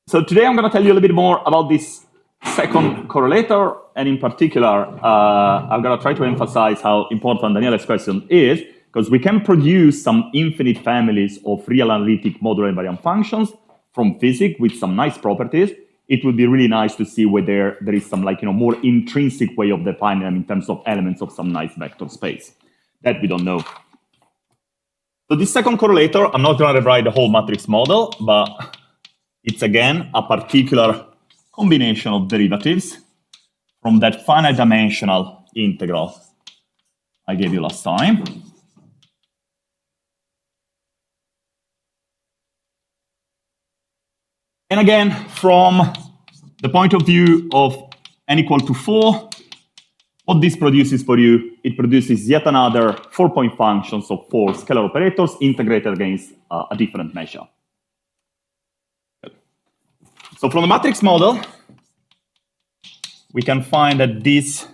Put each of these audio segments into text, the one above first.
So today I'm going to tell you a little bit more about this second correlator, and in particular, I'm going to try to emphasize how important Daniele's question is, because we can produce some infinite families of real analytic modular invariant functions from physics with some nice properties. It would be really nice to see whether there is some more intrinsic way of defining them in terms of elements of some nice vector space. That we don't know. So this second correlator, I'm not going to rewrite the whole matrix model, but it's again a particular combination of derivatives from that finite dimensional integral I gave you last time. And again, from the point of view of n equal to 4, what this produces for you, it produces yet another 4-point functions of 4 scalar operators integrated against a different measure. So from the matrix model, we can find that this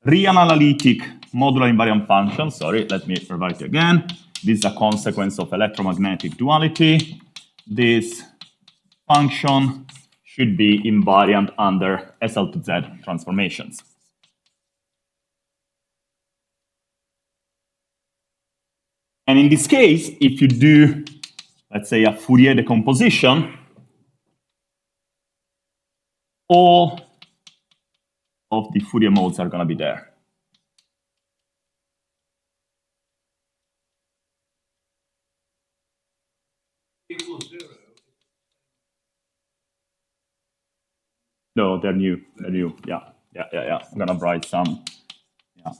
real analytic modular invariant function, sorry, let me rewrite it again. This is a consequence of electromagnetic duality. This function should be invariant under SL to Z transformations. And in this case, if you do, let's say, a Fourier decomposition, all of the Fourier modes are going to be there. No, they're new. They're new. Yeah. I'm going to write some. Yeah.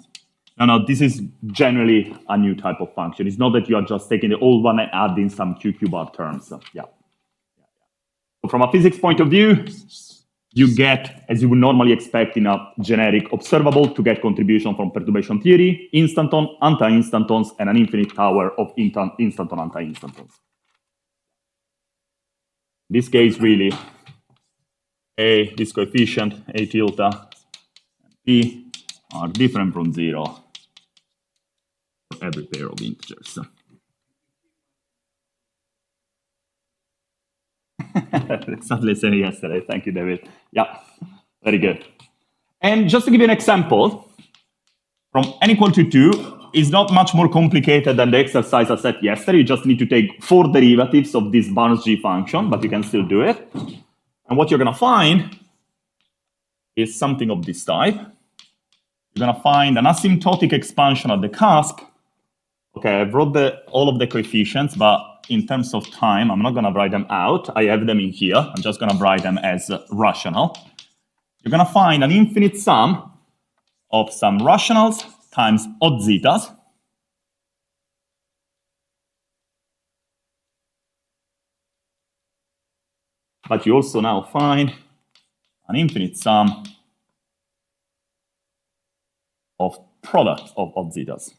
No, this is generally a new type of function. It's not that you are just taking the old one and adding some QQ bar terms. Yeah. So from a physics point of view, you get, as you would normally expect in a generic observable, to get contribution from perturbation theory, instanton, anti-instantons, and an infinite tower of instanton, anti-instantons. In this case, really, this coefficient, A tilde, and P are different from 0 for every pair of integers. Exactly the same yesterday. Thank you, David. Yeah, very good. And just to give you an example, from n equal to 2 is not much more complicated than the exercise I said yesterday. You just need to take 4 derivatives of this Barnes G function, but you can still do it. And what you're going to find is something of this type. You're going to find an asymptotic expansion at the cusp. Okay, I wrote all of the coefficients, but in terms of time, I'm not going to write them out. I have them in here. I'm just going to write them as rational. You're going to find an infinite sum of some rationals times odd zetas. But you also now find an infinite sum of products of odd zetas.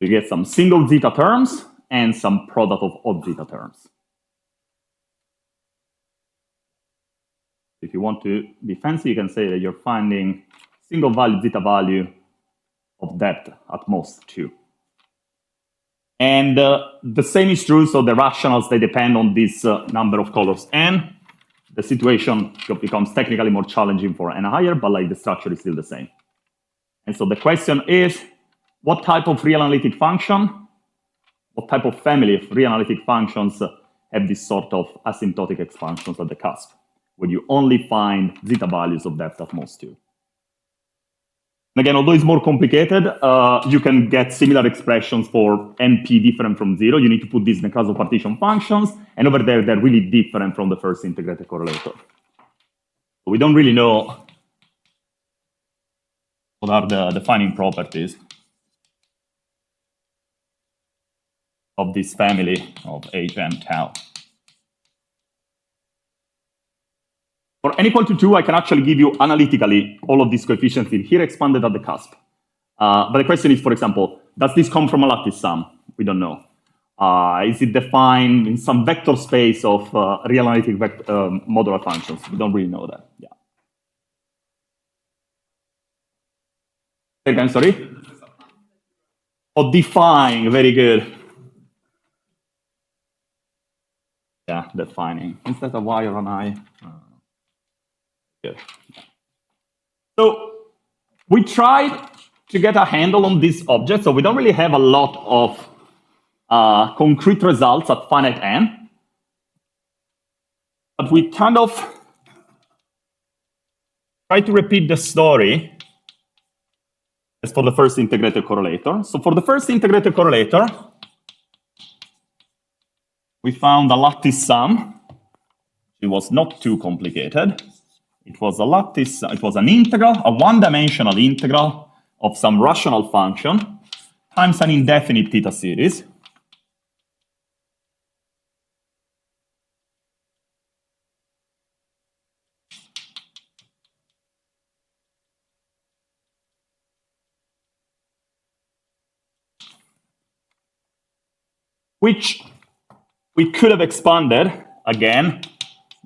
You get some single zeta terms and some product of odd zeta terms. If you want to be fancy, you can say that you're finding single value zeta value of depth at most 2. And the same is true, so the rationals, they depend on this number of colors n. The situation becomes technically more challenging for n higher, but the structure is still the same. And so the question is, what type of real analytic function, what type of family of real analytic functions have this sort of asymptotic expansions at the cusp, where you only find zeta values of depth at most 2? And again, although it's more complicated, you can get similar expressions for NP different from 0. You need to put this in the class of partition functions, and over there, they're really different from the first integrated correlator. So we don't really know what are the defining properties of this family of H and tau. For n equal to 2, I can actually give you analytically all of these coefficients in here expanded at the cusp. But the question is, for example, does this come from a lattice sum? We don't know. Is it defined in some vector space of real analytic modular functions? We don't really know that. Yeah. Again, sorry? Oh, define, very good. Yeah, defining. Is that a Y or an I? Good. So we tried to get a handle on this object, so we don't really have a lot of concrete results at finite n, but we kind of try to repeat the story as for the first integrated correlator. So for the first integrated correlator, we found a lattice sum. It was not too complicated. It was a lattice, it was an integral, a one-dimensional integral of some rational function times an indefinite theta series. Which we could have expanded. Again,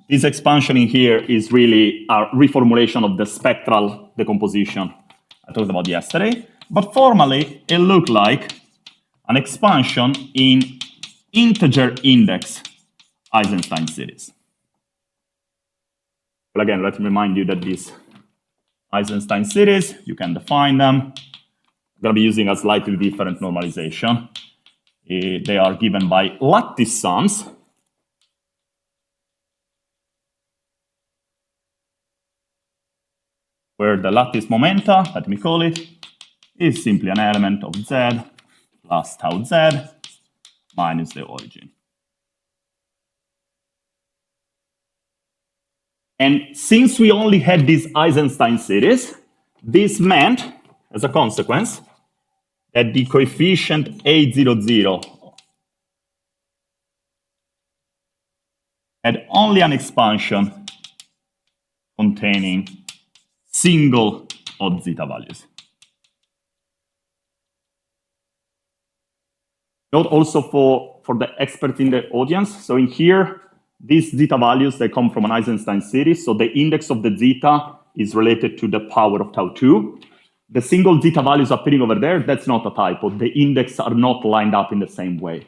this expansion in here is really a reformulation of the spectral decomposition I talked about yesterday. But formally, it looked like an expansion in integer index Eisenstein series. Well, again, let me remind you that these Eisenstein series, you can define them. I'm going to be using a slightly different normalization. They are given by lattice sums. Where the lattice momenta, let me call it, is simply an element of z plus tau z minus the origin. And since we only had this Eisenstein series, this meant, as a consequence, that the coefficient A00 had only an expansion containing single odd zeta values. Note also for the experts in the audience, so in here, these zeta values, they come from an Eisenstein series, so the index of the zeta is related to the power of tau 2. The single zeta values appearing over there, that's not a typo. The index are not lined up in the same way.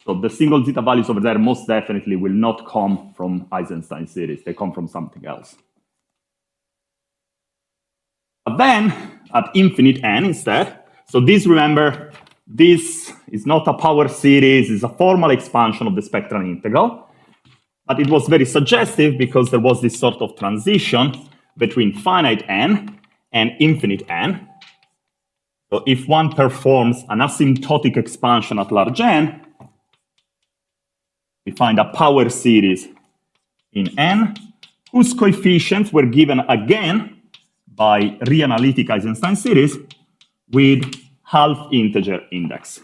So the single zeta values over there most definitely will not come from Eisenstein series. They come from something else. But then, at infinite n instead, so this, remember, this is not a power series, it's a formal expansion of the spectral integral. But it was very suggestive because there was this sort of transition between finite n and infinite n. So if one performs an asymptotic expansion at large n, we find a power series in n whose coefficients were given again by reanalytic Eisenstein series with half integer index.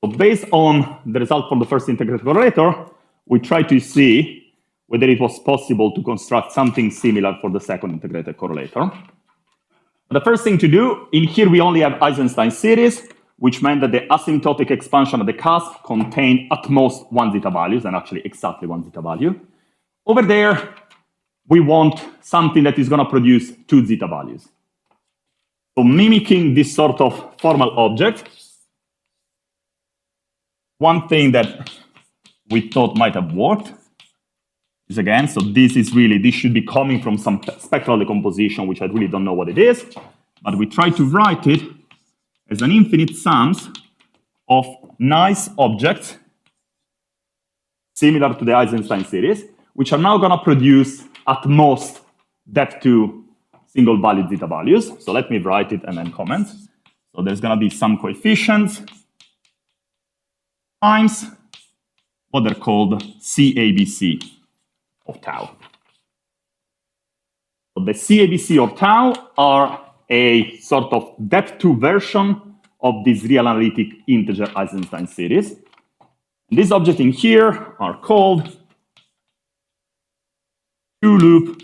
So based on the result from the first integrated correlator, we tried to see whether it was possible to construct something similar for the second integrated correlator. The first thing to do, in here we only have Eisenstein series, which meant that the asymptotic expansion of the cusp contained at most 1 zeta values, and actually exactly 1 zeta value. Over there, we want something that is going to produce 2 zeta values. So mimicking this sort of formal object, one thing that we thought might have worked is, again, so this should be coming from some spectral decomposition, which I really don't know what it is, but we try to write it as an infinite sums of nice objects similar to the Eisenstein series, which are now going to produce at most depth 2 single valued zeta values. So let me write it and then comment. So there's going to be some coefficients times what they're called CABC of tau. So the CABC of tau are a sort of depth 2 version of this real analytic integer Eisenstein series. And these objects in here are called two-loop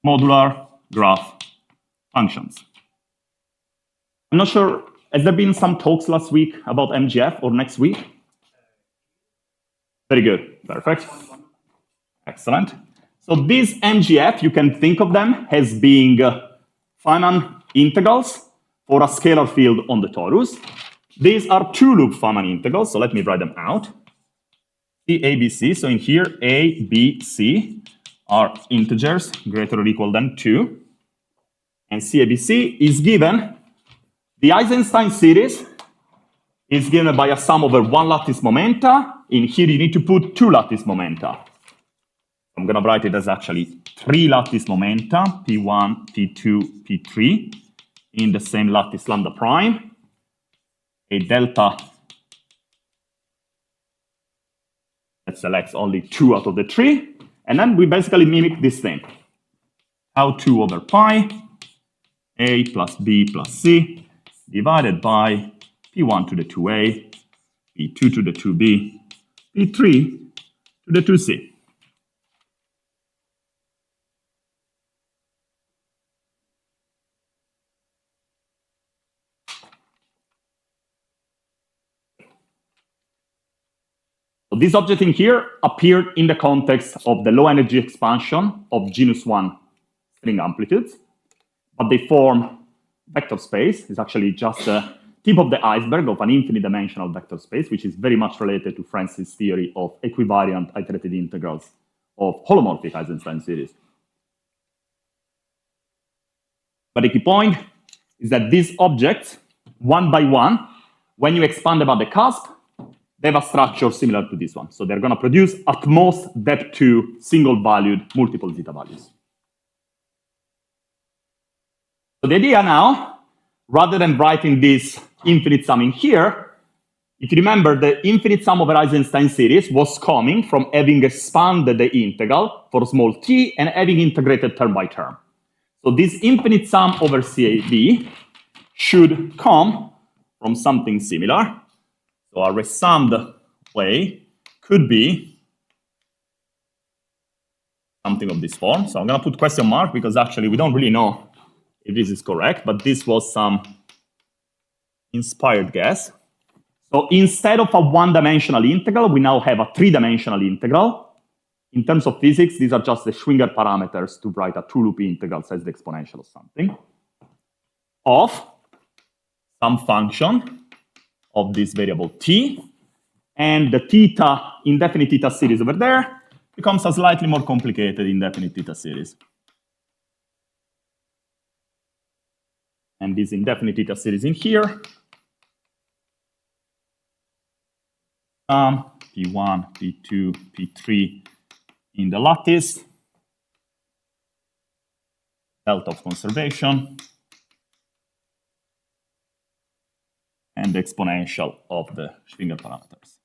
modular graph functions. I'm not sure, has there been some talks last week about MGF or next week? Very good, perfect. Excellent. So these MGF, you can think of them as being Feynman integrals for a scalar field on the torus. These are two-loop Feynman integrals, so let me write them out. A, B, C, so in here, A, B, C are integers greater or equal than 2. And C, A, B, C is given, the Eisenstein series is given by a sum over 1 lattice momenta. In here, you need to put 2 lattice momenta. I'm going to write it as actually 3 lattice momenta, P1, P2, P3, in the same lattice lambda prime, a delta that selects only 2 out of the 3, and then we basically mimic this thing. Tau 2 over pi, A plus B plus C, divided by P1 to the 2A, P2 to the 2B, P3 to the 2C. So this object in here appeared in the context of the low energy expansion of genus 1 string amplitudes, but they form vector space. It's actually just the tip of the iceberg of an infinite dimensional vector space, which is very much related to Francis' theory of equivariant iterated integrals of holomorphic Eisenstein series. But the key point is that these objects, one by one, when you expand about the cusp, they have a structure similar to this one. So they're going to produce at most depth 2 single-valued multiple zeta values. So the idea now, rather than writing this infinite sum in here, if you remember, the infinite sum over Eisenstein series was coming from having expanded the integral for small t and having integrated term by term. So this infinite sum over CAB should come from something similar. So a resummed way could be something of this form. So I'm going to put question mark because actually we don't really know if this is correct, but this was some inspired guess. So instead of a one-dimensional integral, we now have a three-dimensional integral. In terms of physics, these are just the Schwinger parameters to write a two-loop integral as the exponential of something, of some function of this variable t, and the theta, indefinite theta series over there becomes a slightly more complicated indefinite theta series. And this indefinite theta series in here, P1, P2, P3 in the lattice, delta of conservation, and the exponential of the Schwinger parameters.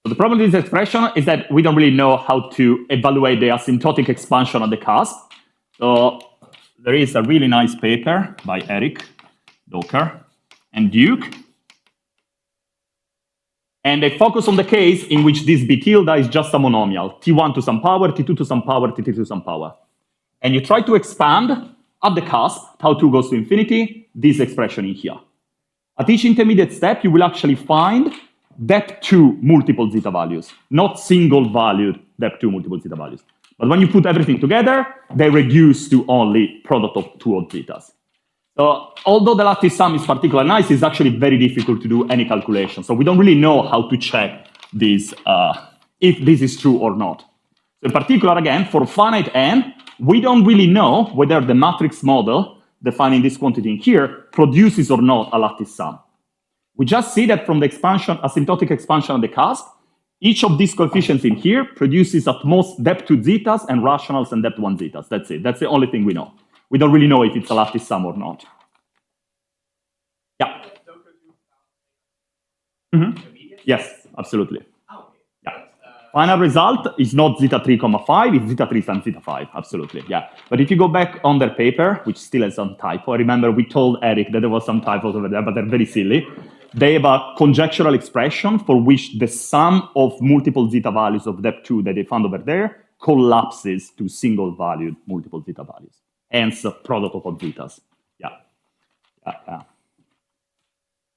So the problem with this expression is that we don't really know how to evaluate the asymptotic expansion of the cusp. So there is a really nice paper by Eric Docker and Duke. And they focus on the case in which this B tilde is just a monomial, T1 to some power, T2 to some power, T3 to some power. And you try to expand at the cusp, tau 2 goes to infinity, this expression in here. At each intermediate step, you will actually find depth 2 multiple zeta values, not single valued depth 2 multiple zeta values. But when you put everything together, they reduce to only product of 2 odd zetas. So although the lattice sum is particularly nice, it's actually very difficult to do any calculation. So we don't really know how to check this, if this is true or not. So in particular, again, for finite n, we don't really know whether the matrix model defining this quantity in here produces or not a lattice sum. We just see that from the expansion, asymptotic expansion of the cusp, each of these coefficients in here produces at most depth 2 zetas and rationals and depth 1 zetas. That's it. That's the only thing we know. We don't really know if it's a lattice sum or not. Yes, absolutely. Yeah. Final result is not zeta 3,5, it's zeta 3 times zeta 5, absolutely, yeah. But if you go back on their paper, which still has some typo, I remember we told Eric that there was some typos over there, but they're very silly. They have a conjectural expression for which the sum of multiple zeta values of depth 2 that they found over there collapses to single-valued multiple zeta values, hence product of all zetas. Yeah.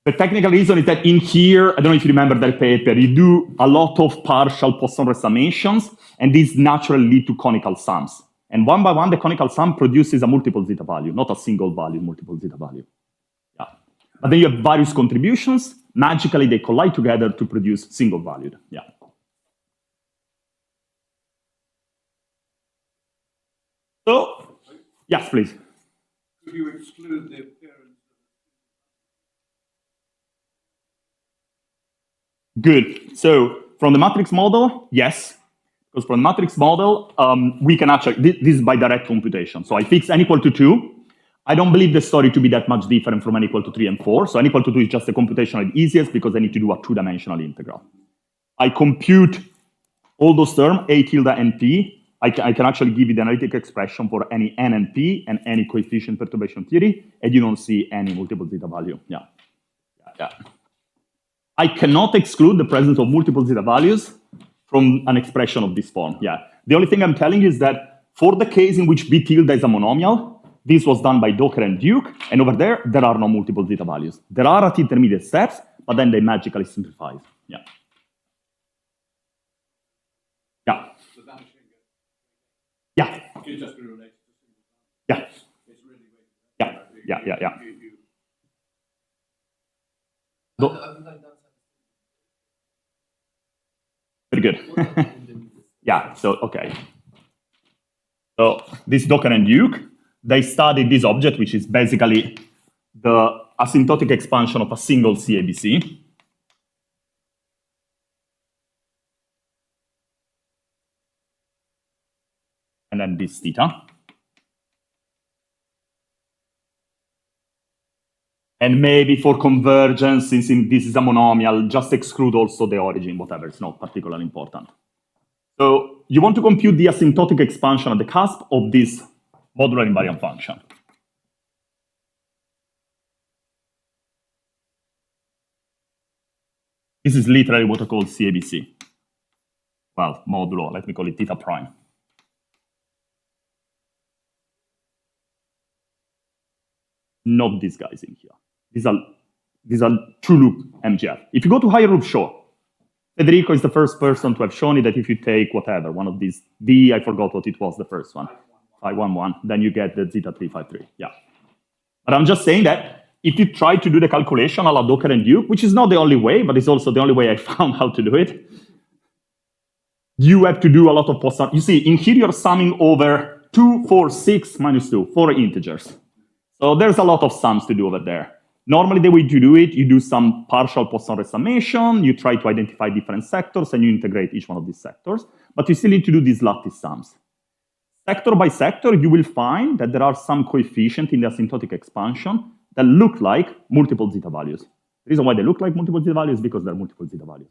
The technical reason is that in here, I don't know if you remember that paper, you do a lot of partial Poisson summations, and these naturally lead to conical sums. And one by one, the conical sum produces a multiple zeta value, not a single value multiple zeta value. Yeah. But then you have various contributions. Magically, they collide together to produce single valued. Yeah. So, yes, please. Could you exclude the appearance? Good. So from the matrix model, yes. Because from the matrix model, we can actually, this is by direct computation. So I fix n equal to 2. I don't believe the story to be that much different from n equal to 3 and 4. So n equal to 2 is just the computation at easiest because I need to do a two-dimensional integral. I compute all those terms, a tilde and p. I can actually give you the analytic expression for any n and p and any coefficient perturbation theory, and you don't see any multiple zeta value. Yeah. I cannot exclude the presence of multiple zeta values from an expression of this form. Yeah. The only thing I'm telling you is that for the case in which B tilde is a monomial, this was done by Docker and Duke, and over there are no multiple zeta values. There are at intermediate steps, but then they magically simplify. Yeah. Yeah. So that Yeah. can just be related to single value. Yeah. It's really Yeah. Very good. Yeah, so, okay. So this Docker and Duke, they studied this object, which is basically the asymptotic expansion of a single CABC. And then this theta. And maybe for convergence, since this is a monomial, just exclude also the origin, whatever, it's not particularly important. So you want to compute the asymptotic expansion at the cusp of this modular invariant function. This is literally what I call CABC. Well, modulo, let me call it theta prime. Not these guys in here. These are two-loop MGF. If you go to higher loop, sure. Federico is the first person to have shown it that if you take whatever, one of these, I forgot what it was, the first one, 511, then you get the zeta 353, yeah. But I'm just saying that if you try to do the calculation a la Docker and Duke, which is not the only way, but it's also the only way I found how to do it, you have to do a lot of Poisson. You see, in here you're summing over 2, 4, 6, minus 2, 4 integers. So there's a lot of sums to do over there. Normally, the way you do it, you do some partial Poisson summation, you try to identify different sectors, and you integrate each one of these sectors. But you still need to do these lattice sums. Sector by sector, you will find that there are some coefficients in the asymptotic expansion that look like multiple zeta values. The reason why they look like multiple zeta values is because they're multiple zeta values.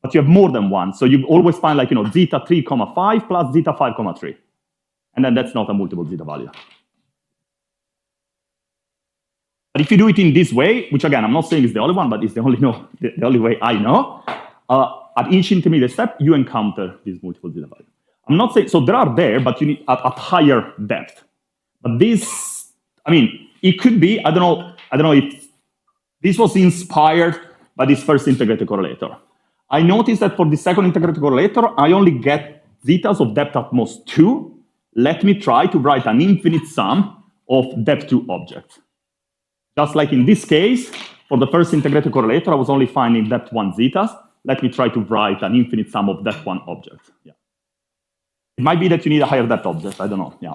But you have more than one. So you always find like, zeta 3,5 plus zeta 5,3. And then that's not a multiple zeta value. But if you do it in this way, which again, I'm not saying is the only one, but it's the only way I know, at each intermediate step, you encounter these multiple zeta values. I'm not saying, so there are there, but you need at higher depth. But this, it could be, I don't know if this was inspired by this first integrated correlator. I noticed that for the second integrated correlator, I only get zetas of depth at most 2. Let me try to write an infinite sum of depth 2 objects. Just like in this case, for the first integrated correlator, I was only finding depth 1 zetas. Let me try to write an infinite sum of depth 1 objects. Yeah. It might be that you need a higher depth object, I don't know. Yeah.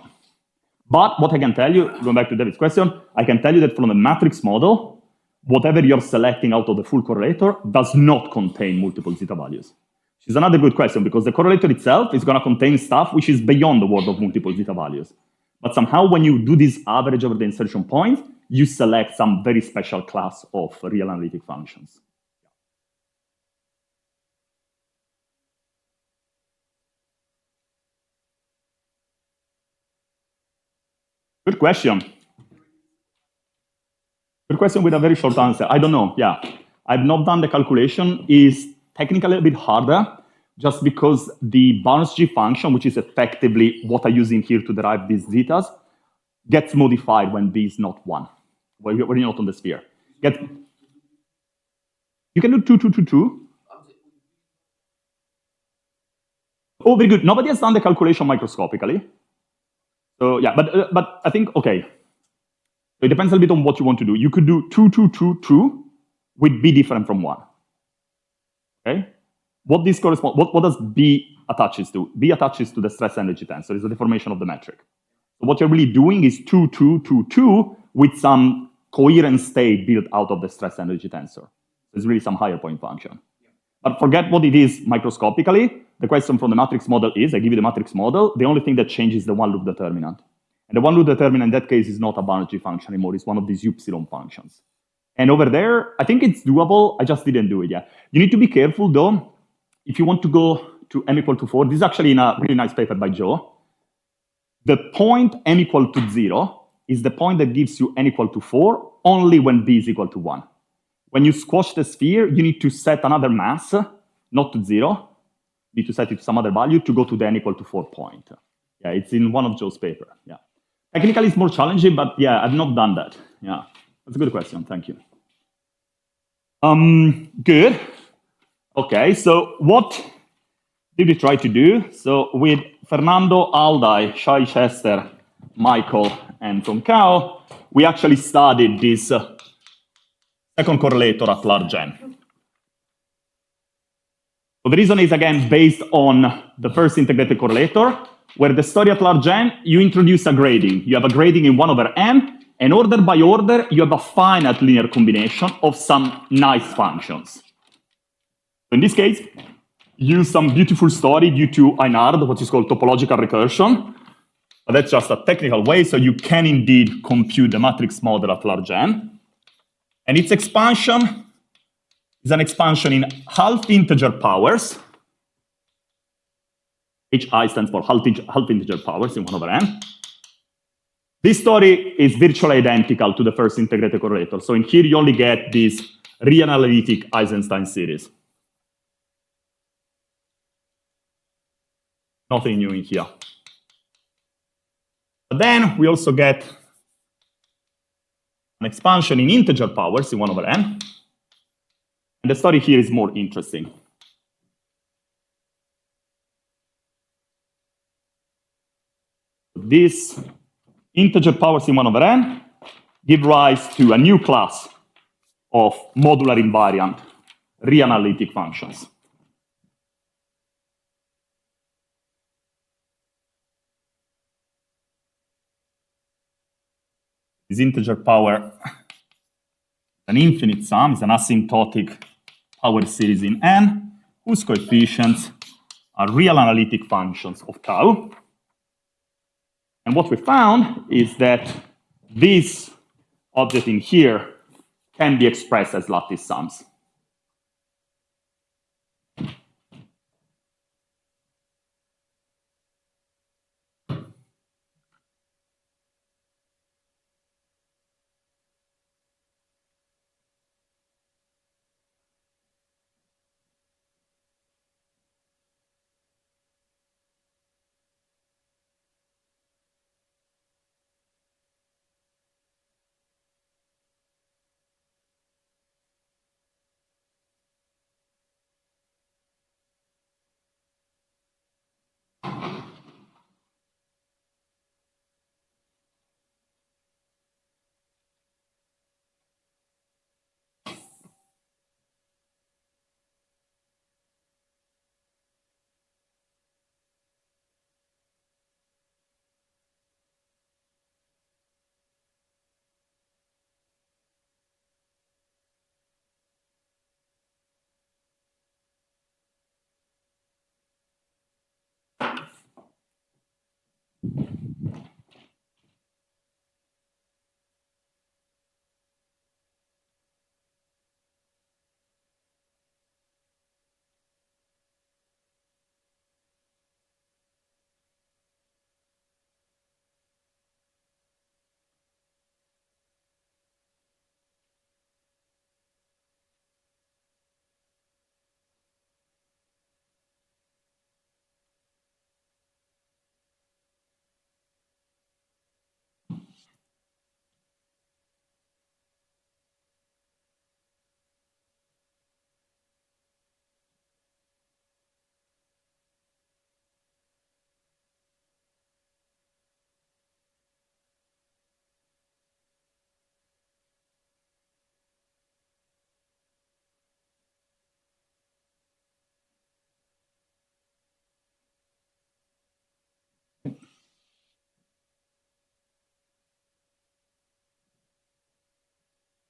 But what I can tell you, going back to David's question, I can tell you that from the matrix model, whatever you're selecting out of the full correlator does not contain multiple zeta values. Which is another good question, because the correlator itself is going to contain stuff which is beyond the world of multiple zeta values. But somehow when you do this average over the insertion point, you select some very special class of real analytic functions. Good question. Good question with a very short answer. I don't know. Yeah, I've not done the calculation. Is technically a bit harder, just because the bounce G function, which is effectively what I'm using here to derive these zetas, gets modified when B is not 1, when you're not on the sphere. You can do 2, 2, 2, 2. Oh, very good. Nobody has done the calculation microscopically. So yeah, but I think, okay. It depends a little bit on what you want to do. You could do 2, 2, 2, 2 with B different from 1. Okay? What this corresponds, what does B attaches to? B attaches to the stress energy tensor. It's the deformation of the metric. So what you're really doing is 2, 2, 2, 2 with some coherent state built out of the stress energy tensor. It's really some higher point function. But forget what it is microscopically. The question from the matrix model is, I give you the matrix model, the only thing that changes is the one-loop determinant. And the one-loop determinant in that case is not a boundary function anymore, it's one of these upsilon functions. And over there, I think it's doable, I just didn't do it yet. You need to be careful though, if you want to go to m equal to 4, this is actually in a really nice paper by Joe. The point m equal to 0 is the point that gives you n equal to 4 only when b is equal to 1. When you squash the sphere, you need to set another mass, not to 0. You need to set it to some other value to go to the n equal to 4 point. Yeah, it's in one of Joe's paper. Yeah. Technically, it's more challenging, but yeah, I've not done that. Yeah, that's a good question. Thank you. Good. Okay, so what did we try to do? So with Fernando, Aldai, Shai Chester, Michael, and Tonkao, we actually studied this second correlator at large n. So the reason is, again, based on the first integrated correlator, where the story at large n, you introduce a grading. You have a grading in 1 over n, and order by order, you have a finite linear combination of some nice functions. So in this case, use some beautiful story due to Einard, what is called topological recursion. But that's just a technical way, so you can indeed compute the matrix model at large n. And its expansion is an expansion in half integer powers. HI stands for half integer powers in 1 over n. This story is virtually identical to the first integrated correlator. So in here, you only get this real analytic Eisenstein series. Nothing new in here. But then we also get an expansion in integer powers in 1 over n. And the story here is more interesting. These integer powers in 1 over n give rise to a new class of modular invariant reanalytic functions. This integer power is an infinite sum, is an asymptotic power series in n, whose coefficients are real analytic functions of tau. And what we found is that this object in here can be expressed as lattice sums.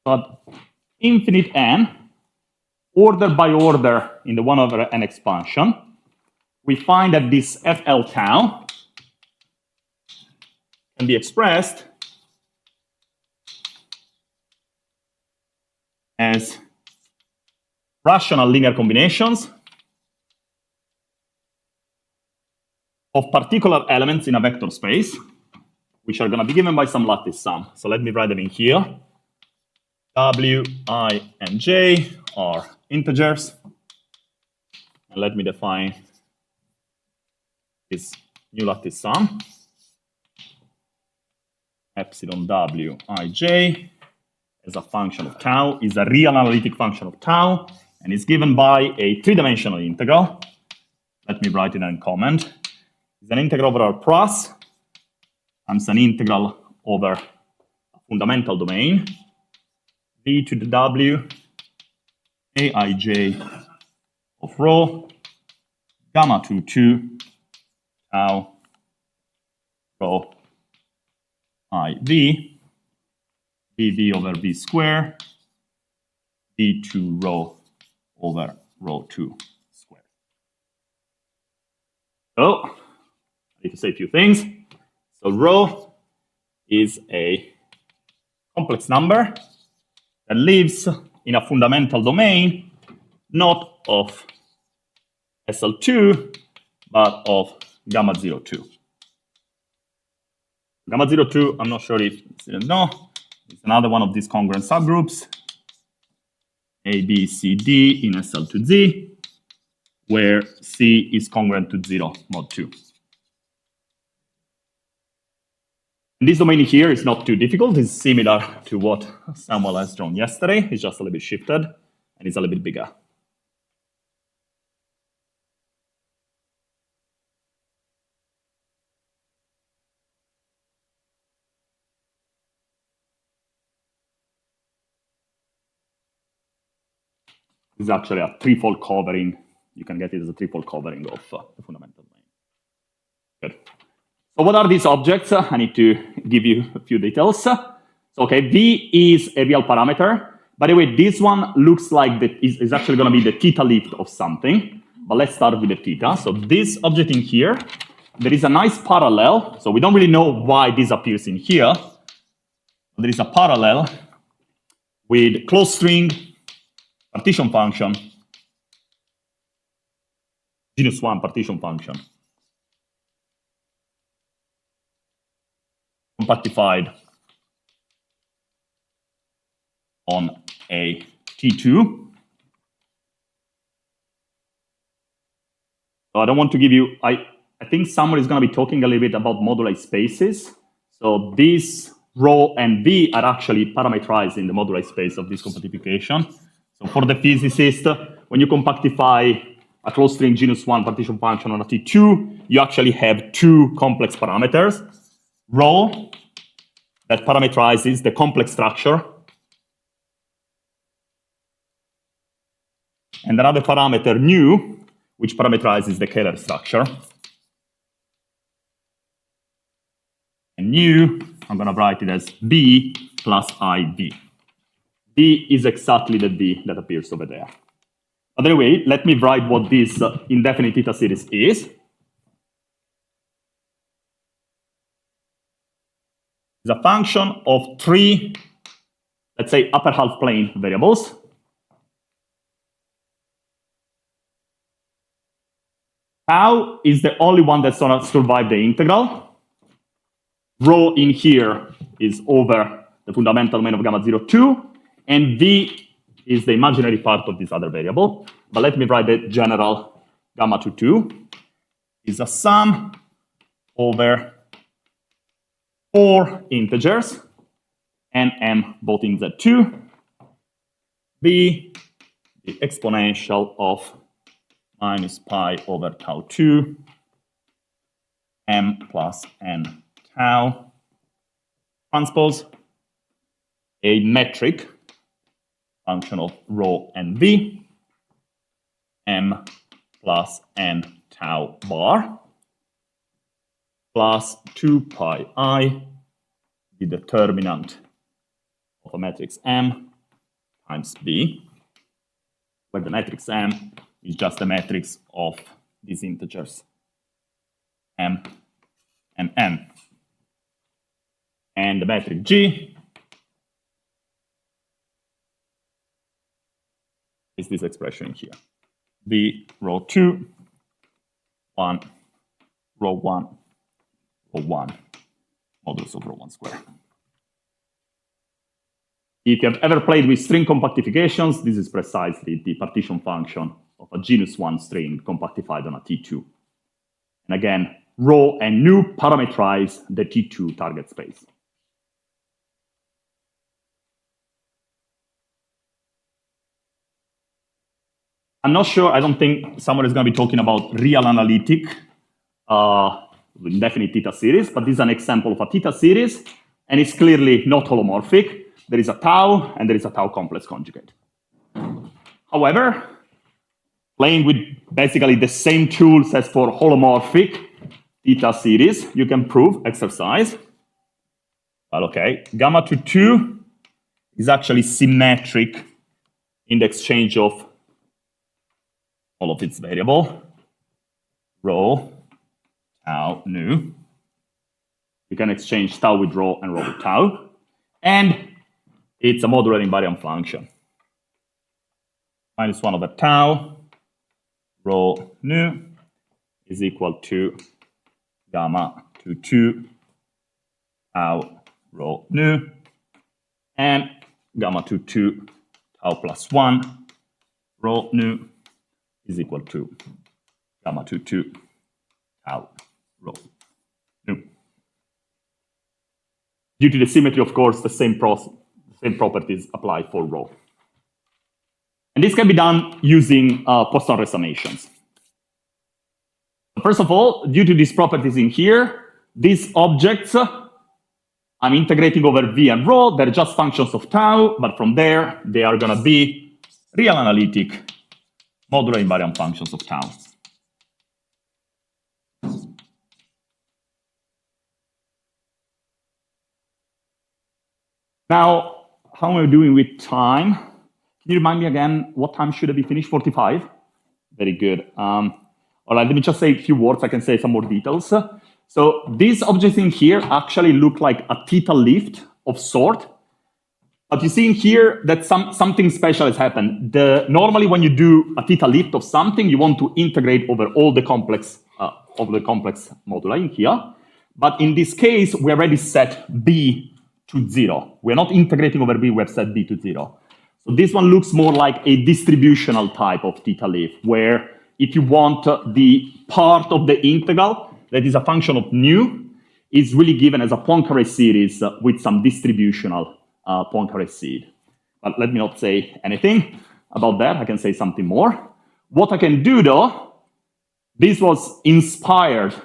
But infinite n, order by order in the 1 over n expansion, we find that this FL tau can be expressed as rational linear combinations of particular elements in a vector space, which are going to be given by some lattice sum. So let me write them in here. W, I, and J are integers. And let me define this new lattice sum. Epsilon W, I, J as a function of tau is a real analytic function of tau and is given by a three-dimensional integral. Let me write it in comment. It's an integral over R plus times an integral over a fundamental domain, v to the w, aij of rho, gamma to 2, tau, rho, iv, dv over v square, v2 rho over rho 2 squared. So, I need to say a few things. So rho is a complex number that lives in a fundamental domain, not of SL2, but of gamma 02. Gamma 02, I'm not sure if you didn't know, it's another one of these congruent subgroups, A, B, C, D in SL2Z, where C is congruent to 0 mod 2. And this domain here is not too difficult. It's similar to what Samuel has drawn yesterday. It's just a little bit shifted, and it's a little bit bigger. It's actually a threefold covering. You can get it as a threefold covering of the fundamental domain. Good. So what are these objects? I need to give you a few details. So, okay, V is a real parameter. By the way, this one looks like is actually going to be the theta lift of something. But let's start with the theta. So this object in here, there is a nice parallel. So we don't really know why this appears in here. There is a parallel with closed string partition function, genus 1 partition function, compactified on a T2. So I don't want to give you, I think someone is going to be talking a little bit about moduli spaces. So these rho and V are actually parameterized in the moduli space of this compactification. So for the physicist, when you compactify a closed string genus 1 partition function on a T2, you actually have two complex parameters. Rho, that parameterizes the complex structure, and another parameter, nu, which parameterizes the Kähler structure. And nu, I'm going to write it as B plus IV. B is exactly the B that appears over there. But anyway, let me write what this indefinite theta series is. It's a function of three, let's say, upper half plane variables. Tau is the only one that's going to survive the integral. Rho in here is over the fundamental domain of gamma 02, and V is the imaginary part of this other variable. But let me write the general gamma 2 is a sum over 4 integers, and M both in Z2, V, the exponential of minus pi over tau 2, M plus N tau, transpose a metric function of rho and V, M plus N tau bar, plus 2 pi I, the determinant of a matrix M, times B, where the matrix M is just a matrix of these integers M and N. And the matrix G is this expression here. B row 2, 1, row 1, row 1, modulus of row 1 square. If you have ever played with string compactifications, this is precisely the partition function of a genus 1 string compactified on a T2. And again, row and nu parameterize the T2 target space. I'm not sure, I don't think someone is going to be talking about real analytic indefinite theta series, but this is an example of a theta series, and it's clearly not holomorphic. There is a tau, and there is a tau complex conjugate. However, playing with basically the same tools as for holomorphic theta series, you can prove exercise. Well, okay, gamma to 2 is actually symmetric in the exchange of all of its variable, rho, tau, nu. You can exchange tau with rho and rho with tau. And it's a modular invariant function. Minus 1 over tau, rho nu is equal to gamma to 2 tau rho nu, and gamma to 2 tau plus 1 rho nu is equal to gamma to 2 tau rho nu. Due to the symmetry, of course, the same properties apply for rho. And this can be done using Poisson resummations. First of all, due to these properties in here, these objects, I'm integrating over V and rho. They're just functions of tau, but from there, they are going to be real analytic modular invariant functions of tau. Now, how am I doing with time? Can you remind me again, what time should I be finished? 45? Very good. All right, let me just say a few words. I can say some more details. So these objects in here actually look like a theta lift of sort. But you see in here that something special has happened. Normally, when you do a theta lift of something, you want to integrate over all the complex moduli in here. But in this case, we already set B to 0. We're not integrating over B, we have set B to 0. So this one looks more like a distributional type of theta lift, where if you want the part of the integral that is a function of nu is really given as a Poincare series with some distributional Poincare seed. But let me not say anything about that. I can say something more. What I can do, though, this was inspired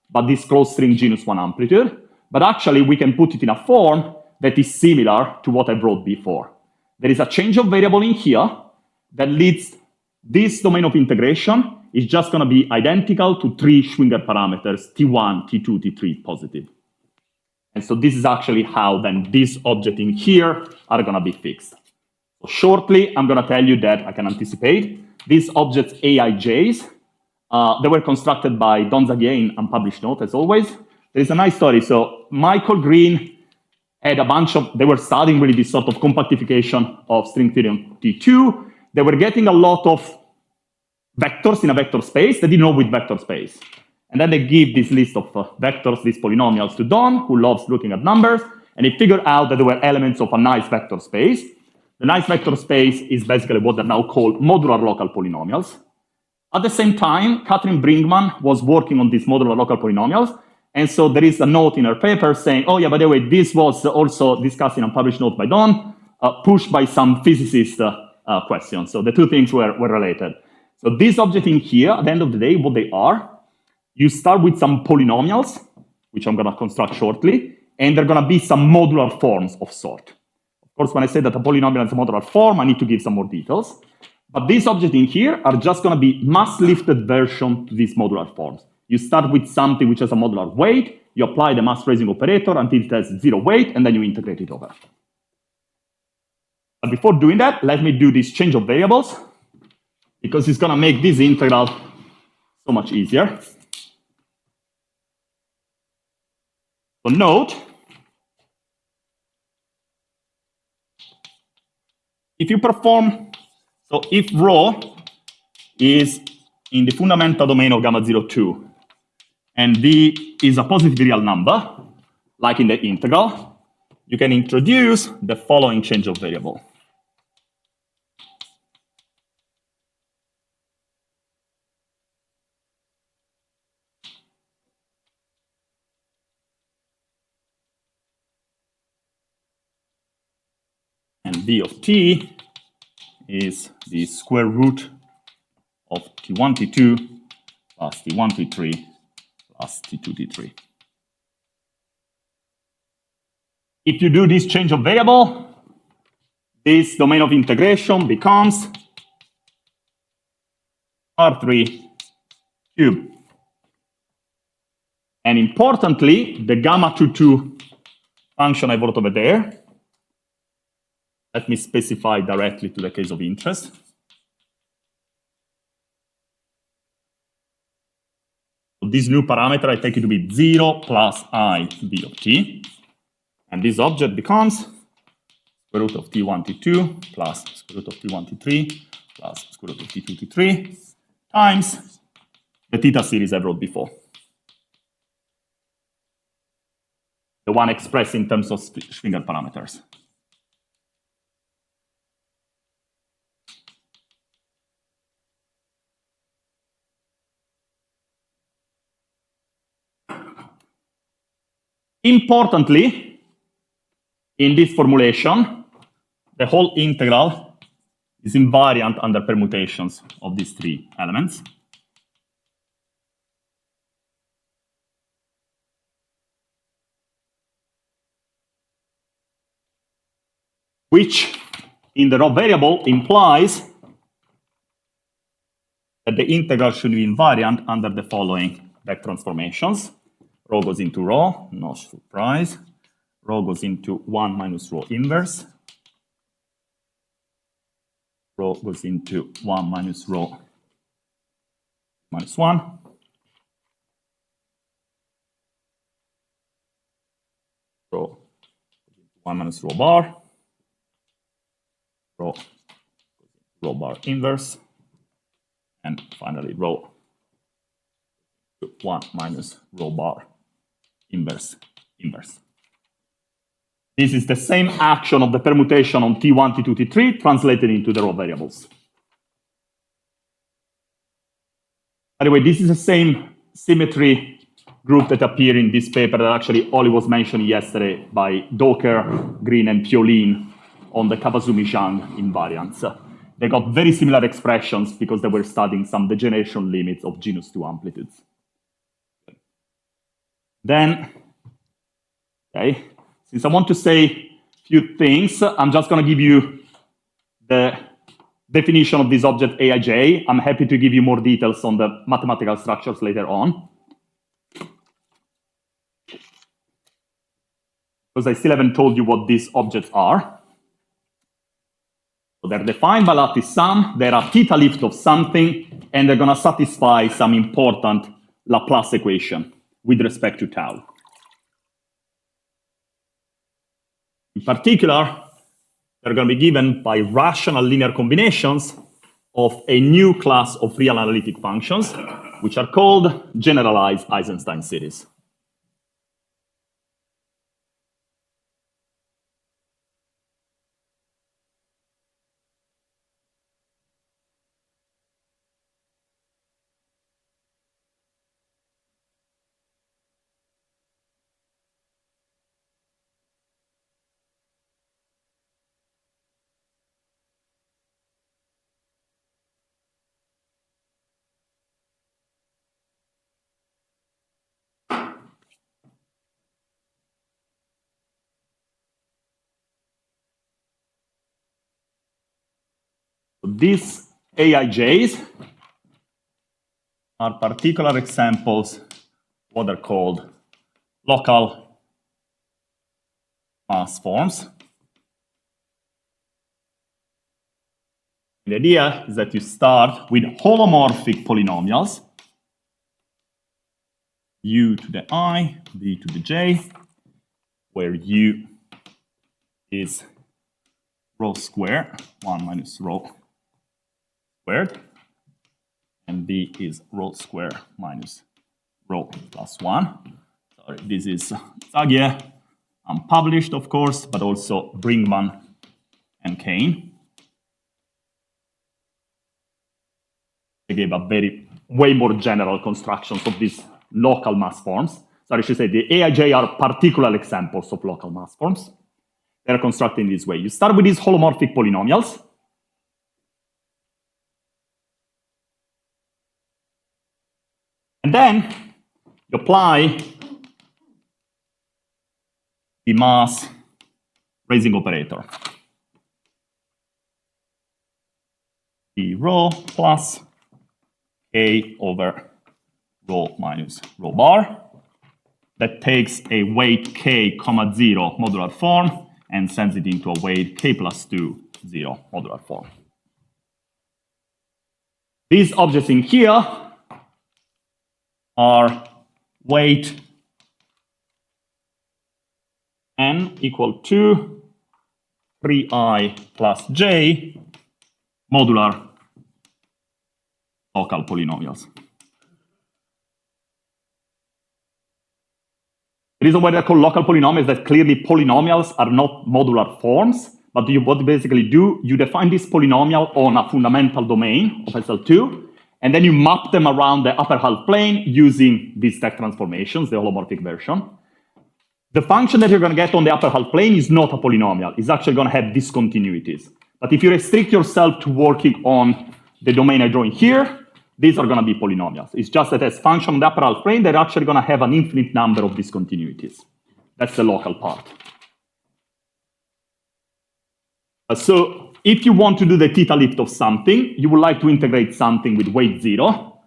by this closed string genus 1 amplitude, but actually we can put it in a form that is similar to what I wrote before. There is a change of variable in here that leads this domain of integration is just going to be identical to 3 Schwinger parameters, T1, T2, T3 positive. And so this is actually how then these objects in here are going to be fixed. So shortly, I'm going to tell you that I can anticipate these objects AIJs. They were constructed by Don Zagier in unpublished note, as always. There is a nice story. So Michael Green had a bunch of, they were studying really this sort of compactification of string theory on T2. They were getting a lot of vectors in a vector space. They didn't know which vector space. And then they give this list of vectors, these polynomials to Don, who loves looking at numbers. And he figured out that there were elements of a nice vector space. The nice vector space is basically what are now called modular local polynomials. At the same time, Catherine Brinkman was working on these modular local polynomials. And so there is a note in her paper saying, oh, yeah, by the way, this was also discussed in a published note by Don, pushed by some physicist questions. So the two things were related. So these objects in here, at the end of the day, what they are, you start with some polynomials, which I'm going to construct shortly, and they're going to be some modular forms of sort. Of course, when I say that a polynomial is a modular form, I need to give some more details. But these objects in here are just going to be mass-lifted version to these modular forms. You start with something which has a modular weight, you apply the mass raising operator until it has 0 weight, and then you integrate it over. But before doing that, let me do this change of variables, because it's going to make this integral so much easier. So note, if you perform, so if rho is in the fundamental domain of gamma 0, 2, and v is a positive real number, like in the integral, you can introduce the following change of variable. And v of t is the square root of t1, t2 plus t1, t3 plus t2, t3. If you do this change of variable, this domain of integration becomes R3 cubed. And importantly, the gamma 2 function I wrote over there, let me specify directly to the case of interest. So this new parameter, I take it to be 0 plus I v of t. And this object becomes square root of t1, t2 plus square root of t1, t3 plus square root of t2, t3 times the theta series I wrote before. The one expressed in terms of Schwinger parameters. Importantly, in this formulation, the whole integral is invariant under permutations of these three elements. Which, in the rho variable, implies that the integral should be invariant under the following back transformations. Rho goes into rho, no surprise. Rho goes into 1 minus rho inverse. Rho goes into 1 minus rho minus 1. Rho goes into 1 minus rho bar. Rho goes into rho bar inverse. And finally, rho 1 minus rho bar inverse. This is the same action of the permutation on T1, T2, T3 translated into the rho variables. By the way, this is the same symmetry group that appeared in this paper that actually Oli was mentioning yesterday by Docker, Green, and Piolin on the Kawasumi-Zhang invariants. They got very similar expressions because they were studying some degeneration limits of genus 2 amplitudes. Then, okay, since I want to say a few things, I'm just going to give you the definition of this object Aij. I'm happy to give you more details on the mathematical structures later on, because I still haven't told you what these objects are. So they're defined by lattice sum, they're a theta lift of something, and they're going to satisfy some important Laplace equation with respect to tau. In particular, they're going to be given by rational linear combinations of a new class of real analytic functions, which are called generalized Eisenstein series. These Aijs are particular examples of what are called local mass forms. The idea is that you start with holomorphic polynomials, u to the I, v to the j, where u is rho squared, 1 minus rho squared, and v is rho squared minus rho plus 1. Sorry, this is Zagier, unpublished, of course, but also Brinkman and Kane. They gave a way more general constructions of these local mass forms. Sorry, I should say the AIJ are particular examples of local mass forms. They're constructed in this way. You start with these holomorphic polynomials. And then you apply the mass raising operator. The rho plus k over rho minus rho bar. That takes a weight k, 0 modular form and sends it into a weight k plus 2, 0 modular form. These objects in here are weight n equal to 3i plus j modular local polynomials. The reason why they're called local polynomials is that clearly polynomials are not modular forms, but what you basically do, you define this polynomial on a fundamental domain of SL2, and then you map them around the upper half plane using these stack transformations, the holomorphic version. The function that you're going to get on the upper half plane is not a polynomial. It's actually going to have discontinuities. But if you restrict yourself to working on the domain I draw in here, these are going to be polynomials. It's just that as function on the upper half plane, they're actually going to have an infinite number of discontinuities. That's the local part. So if you want to do the theta lift of something, you would like to integrate something with weight 0.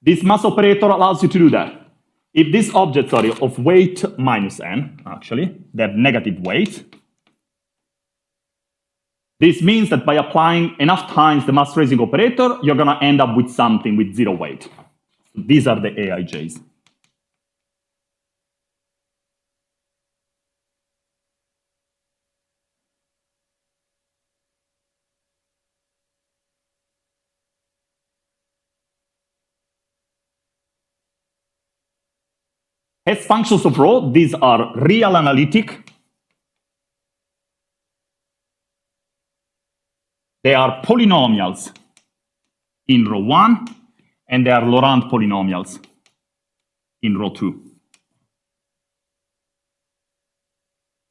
This mass operator allows you to do that. If this object, sorry, of weight minus n, actually, they have negative weight. This means that by applying enough times the mass raising operator, you're going to end up with something with 0 weight. So these are the AIJs. As functions of rho, these are real analytic. They are polynomials in rho 1, and they are Laurent polynomials in rho 2.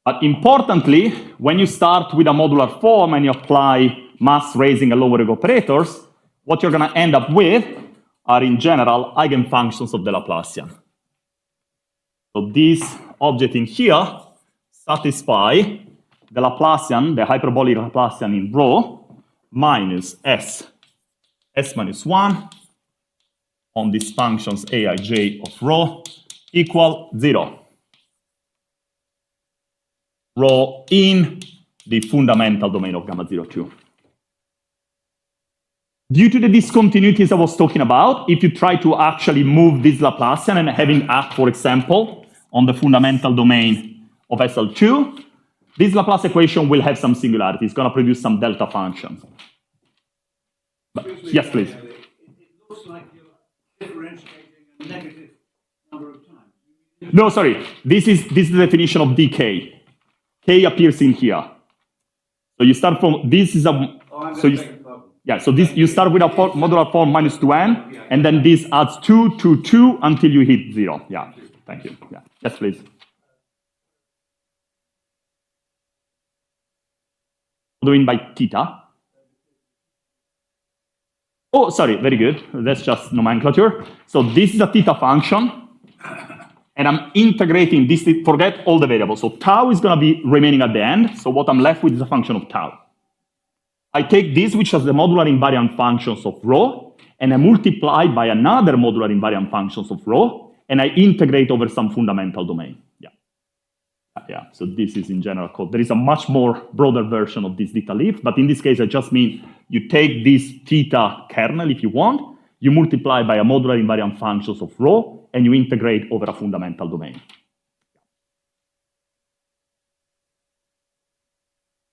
But importantly, when you start with a modular form and you apply mass raising and lowering operators, what you're going to end up with are, in general, eigenfunctions of the Laplacian. So these objects in here satisfy the Laplacian, the hyperbolic Laplacian in rho, minus s minus 1 on these functions aij of rho equal 0. Rho in the fundamental domain of gamma 0, 2. Due to the discontinuities I was talking about, if you try to actually move this Laplacian and having act, for example, on the fundamental domain of SL2, this Laplace equation will have some singularity. It's going to produce some delta functions. But, yes, please. It looks like you're differentiating a negative number of times. No, sorry. This is the definition of decay. K appears in here. So you start from this is a. So you start with a modular form minus 2n, and then this adds 2 to 2 until you hit 0. Yeah. Thank you. Yeah. Yes, please. What do you mean by theta? Oh, sorry, very good. That's just nomenclature. So this is a theta function, and I'm integrating this, forget all the variables. So tau is going to be remaining at the end. So what I'm left with is a function of tau. I take this, which has the modular invariant functions of rho, and I multiply by another modular invariant functions of rho, and I integrate over some fundamental domain. Yeah, so this is in general code. There is a much more broader version of this theta lift, but in this case, I just mean you take this theta kernel, if you want, you multiply by a modular invariant functions of rho, and you integrate over a fundamental domain.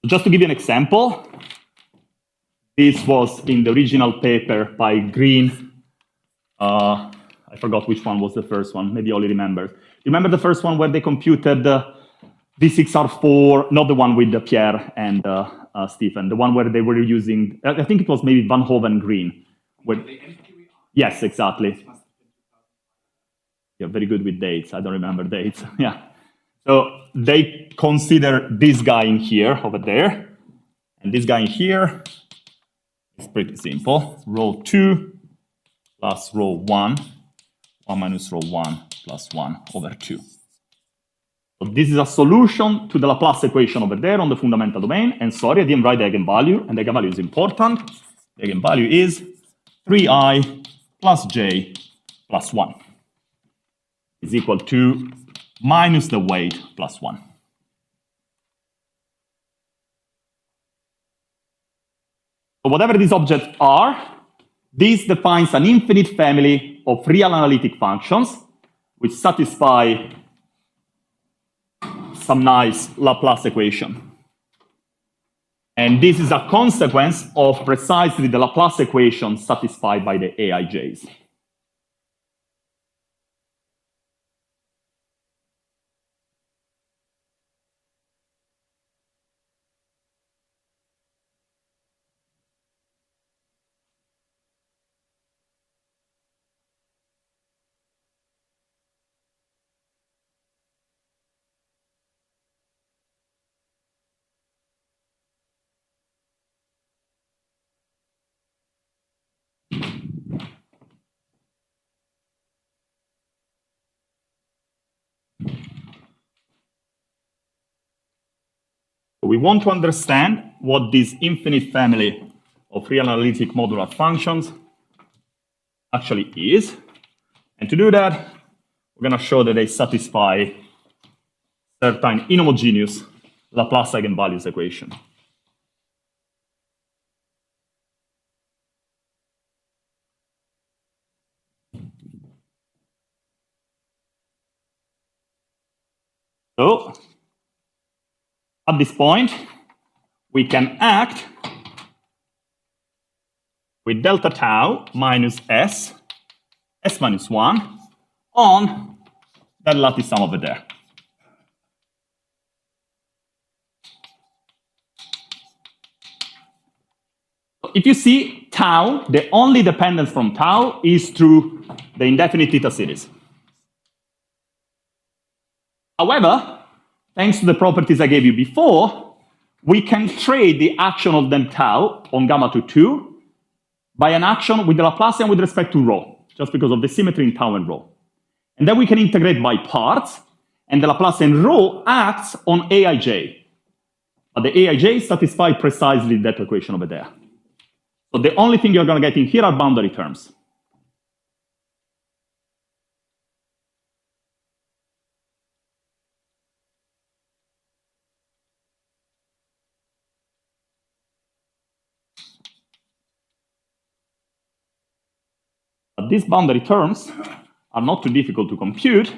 Just to give you an example, this was in the original paper by Green. I forgot which one was the first one. Maybe Ollie remembers. You remember the first one where they computed V6R4, not the one with Pierre and Stephen, the one where they were using, I think it was maybe Van Hoven Green. Yes, exactly. You're very good with dates. I don't remember dates. Yeah. So they consider this guy in here, over there, and this guy in here is pretty simple. Row 2 plus row 1, 1 minus row 1 plus 1 over 2. So this is a solution to the Laplace equation over there on the fundamental domain. And sorry, I didn't write the eigenvalue, and the eigenvalue is important. The eigenvalue is 3i plus j plus 1 is equal to minus the weight plus 1. So whatever these objects are, this defines an infinite family of real analytic functions which satisfy some nice Laplace equation. And this is a consequence of precisely the Laplace equation satisfied by the AIJs. We want to understand what this infinite family of real analytic modular functions actually is. And to do that, we're going to show that they satisfy certain inhomogeneous Laplace eigenvalues equation. So, at this point, we can act with delta tau minus s minus 1, on that lattice sum over there. If you see tau, the only dependence from tau is through the indefinite theta series. However, thanks to the properties I gave you before, we can trade the action of dem tau on gamma to 2 by an action with the Laplacian with respect to rho, just because of the symmetry in tau and rho. And then we can integrate by parts, and the Laplacian rho acts on Aij. But the Aij satisfy precisely that equation over there. So the only thing you're going to get in here are boundary terms. But these boundary terms are not too difficult to compute.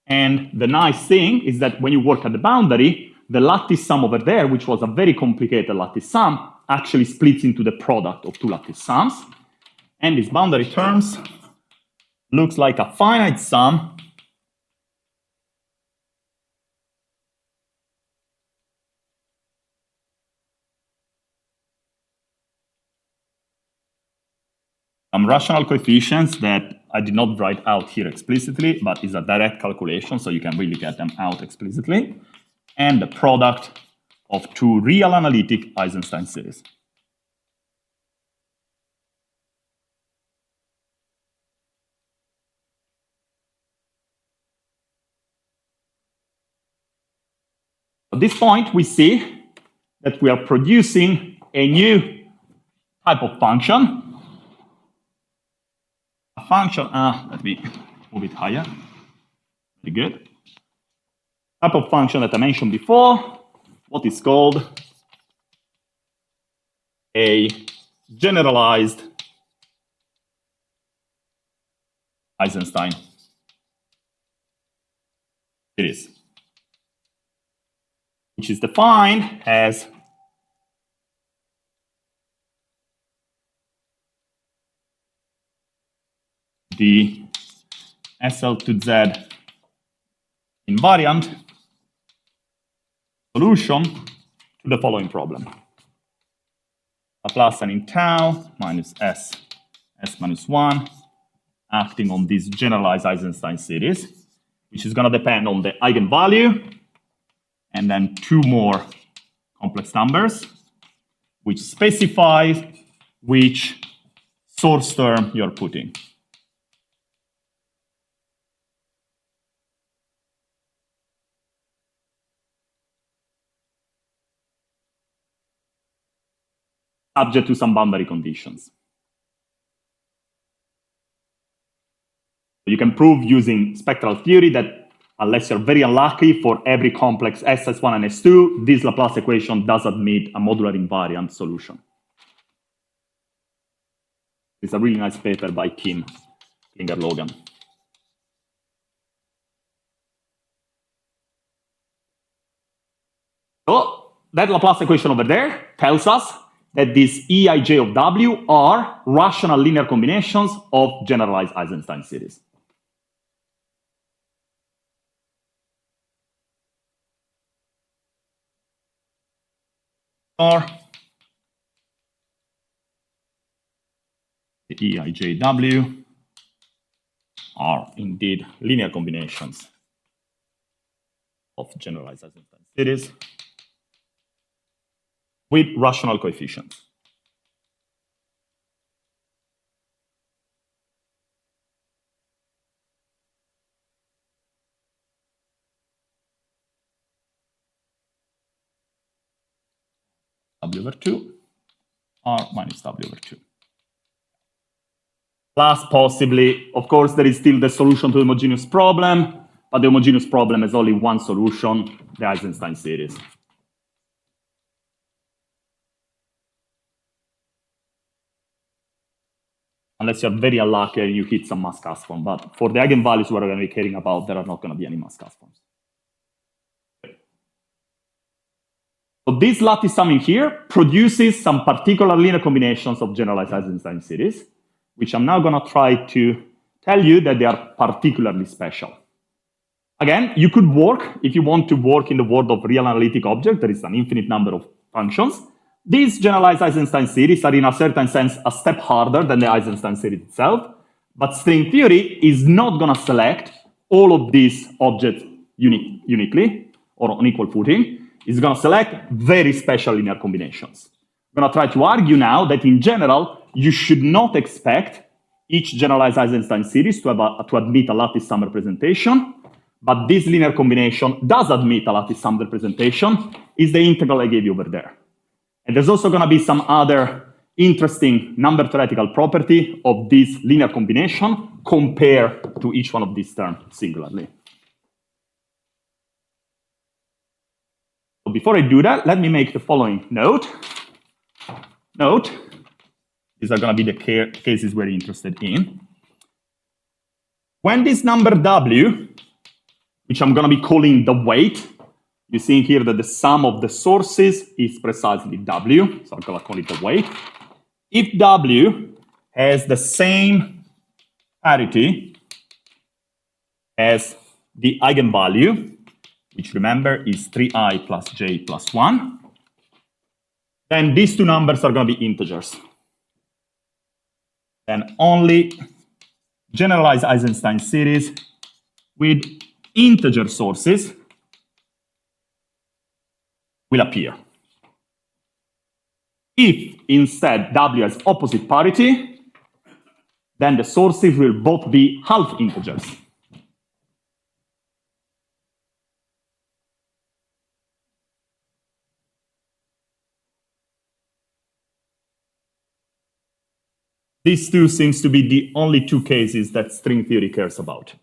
And the nice thing is that when you work at the boundary, the lattice sum over there, which was a very complicated lattice sum, actually splits into the product of two lattice sums. And these boundary terms looks like a finite sum some rational coefficients that I did not write out here explicitly, but is a direct calculation, so you can really get them out explicitly, and the product of two real analytic Eisenstein series. At this point, we see that we are producing a new type of function. A function, let me move it higher. Very good. Type of function that I mentioned before, what is called a generalized Eisenstein series, which is defined as the SL to Z invariant solution to the following problem. Laplacian in tau minus S minus 1, acting on this generalized Eisenstein series, which is going to depend on the eigenvalue, and then two more complex numbers, which specify which source term you're putting. Subject to some boundary conditions. You can prove using spectral theory that unless you're very unlucky, for every complex SS1 and S2, this Laplace equation does admit a modular invariant solution. It's a really nice paper by Kim Klinger-Logan. So that Laplace equation over there tells us that these Eij of W are rational linear combinations of generalized Eisenstein series. Or the Eijw are indeed linear combinations of generalized Eisenstein series with rational coefficients. W over 2 R minus W over 2. Plus, possibly, of course, there is still the solution to the homogeneous problem, but the homogeneous problem has only one solution, the Eisenstein series. Unless you're very unlucky and you hit some mass cast form. But for the eigenvalues we're going to be caring about, there are not going to be any mass cast forms. So this lattice sum in here produces some particular linear combinations of generalized Eisenstein series, which I'm now going to try to tell you that they are particularly special. Again, you could work, if you want to work in the world of real analytic object, there is an infinite number of functions. These generalized Eisenstein series are in a certain sense a step harder than the Eisenstein series itself, but string theory is not going to select all of these objects uniquely or on equal footing. It's going to select very special linear combinations. I'm going to try to argue now that in general, you should not expect each generalized Eisenstein series to admit a lattice sum representation, but this linear combination does admit a lattice sum representation, is the integral I gave you over there. And there's also going to be some other interesting number theoretical property of this linear combination compared to each one of these terms singularly. So before I do that, let me make the following note. These are going to be the cases we're interested in. When this number W, which I'm going to be calling the weight, you see here that the sum of the sources is precisely W, so I'm going to call it the weight. If W has the same parity as the eigenvalue, which remember is 3i plus j plus 1, then these two numbers are going to be integers. Then only generalized Eisenstein series with integer sources will appear. If instead W has opposite parity, then the sources will both be half integers. These two seems to be the only two cases that string theory cares about.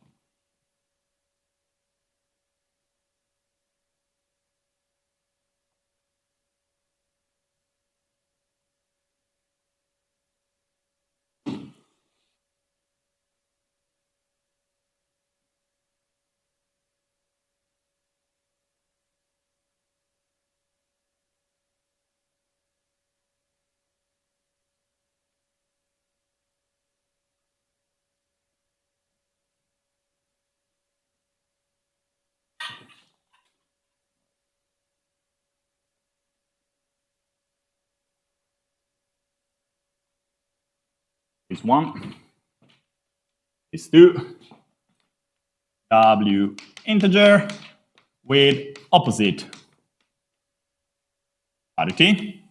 Is 1, is 2, W integer with opposite parity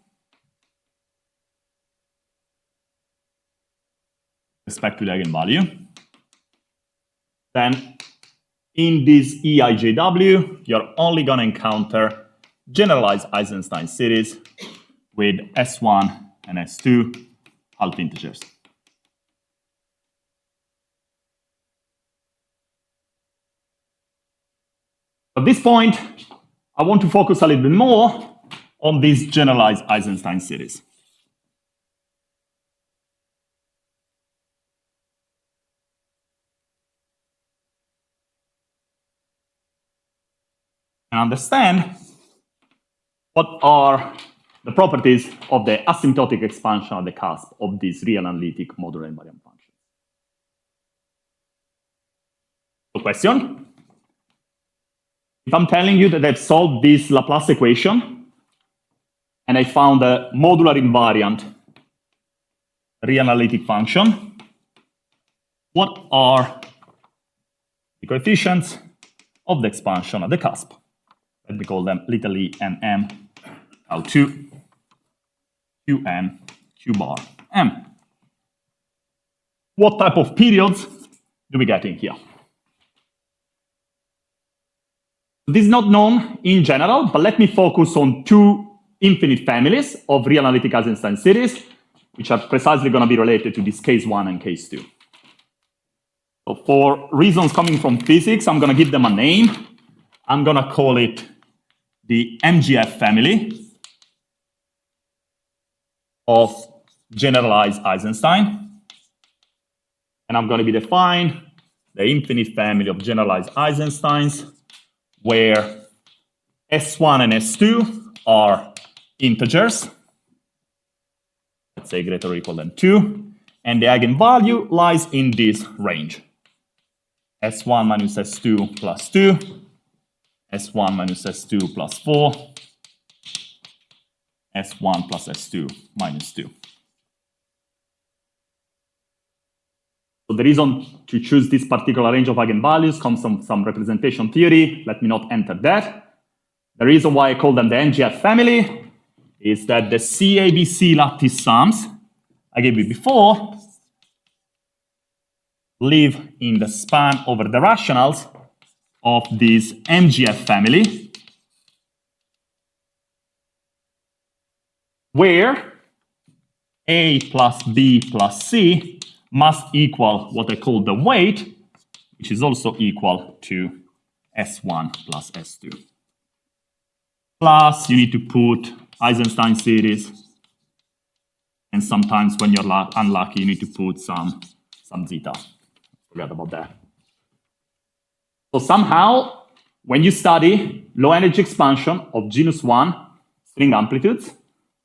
respect to the eigenvalue. Then in this EIJW, you're only going to encounter generalized Eisenstein series with S1 and S2 half integers. At this point, I want to focus a little bit more on this generalized Eisenstein series. And understand what are the properties of the asymptotic expansion at the cusp of this real analytic modular invariant function. So question? If I'm telling you that I've solved this Laplace equation and I found a modular invariant real analytic function, what are the coefficients of the expansion at the cusp? Let me call them little e and m, L2, Qn, Q bar, m. What type of periods do we get in here? This is not known in general, but let me focus on two infinite families of real analytic Eisenstein series, which are precisely going to be related to this case 1 and case 2. So for reasons coming from physics, I'm going to give them a name. I'm going to call it the MGF family of generalized Eisenstein. And I'm going to be define the infinite family of generalized Eisensteins where S1 and S2 are integers, let's say greater or equal than 2, and the eigenvalue lies in this range. S1 minus S2 plus 2, S1 minus S2 plus 4, S1 plus S2 minus 2. So the reason to choose this particular range of eigenvalues comes from some representation theory. Let me not enter that. The reason why I call them the MGF family is that the CABC lattice sums I gave you before live in the span over the rationals of this MGF family, where A plus B plus C must equal what I call the weight, which is also equal to S1 plus S2. Plus, you need to put Eisenstein series, and sometimes when you're unlucky, you need to put some zeta. Forget about that. So somehow, when you study low energy expansion of genus 1 string amplitudes,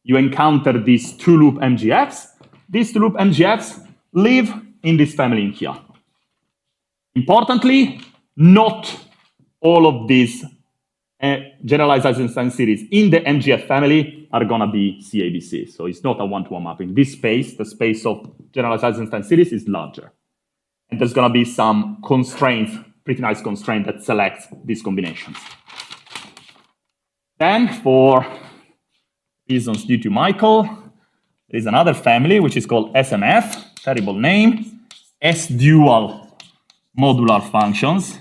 you encounter these two loop MGFs. These two loop MGFs live in this family in here. Importantly, not all of these generalized Eisenstein series in the MGF family are going to be CABC. So it's not a one-to-one mapping. This space, the space of generalized Eisenstein series, is larger. And there's going to be some constraints, pretty nice constraint that selects these combinations. Then, for reasons due to Michael, there is another family which is called SMF. Terrible name, S-dual modular functions.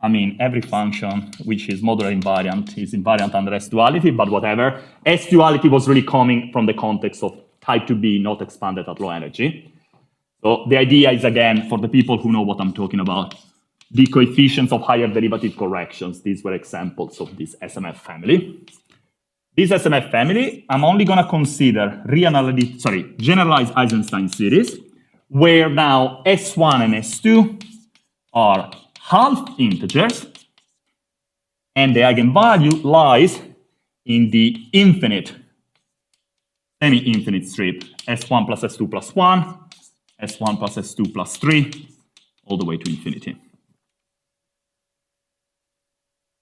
I mean, every function which is modular invariant is invariant under S-duality, but whatever. S-duality was really coming from the context of type 2B not expanded at low energy. So the idea is, again, for the people who know what I'm talking about, the coefficients of higher derivative corrections. These were examples of this SMF family. This SMF family, I'm only going to consider generalized Eisenstein series, where now S1 and S2 are half integers, and the eigenvalue lies in the infinite, semi-infinite strip, S1 plus S2 plus 1, S1 plus S2 plus 3, all the way to infinity.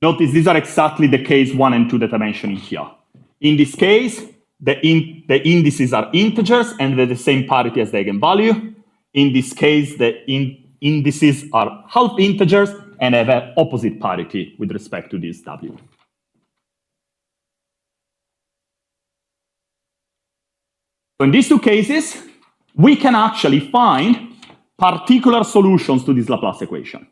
Notice these are exactly the case 1 and 2 that I mentioned here. In this case, the indices are integers and they're the same parity as the eigenvalue. In this case, the indices are half integers and have an opposite parity with respect to this W. So in these two cases, we can actually find particular solutions to this Laplace equation.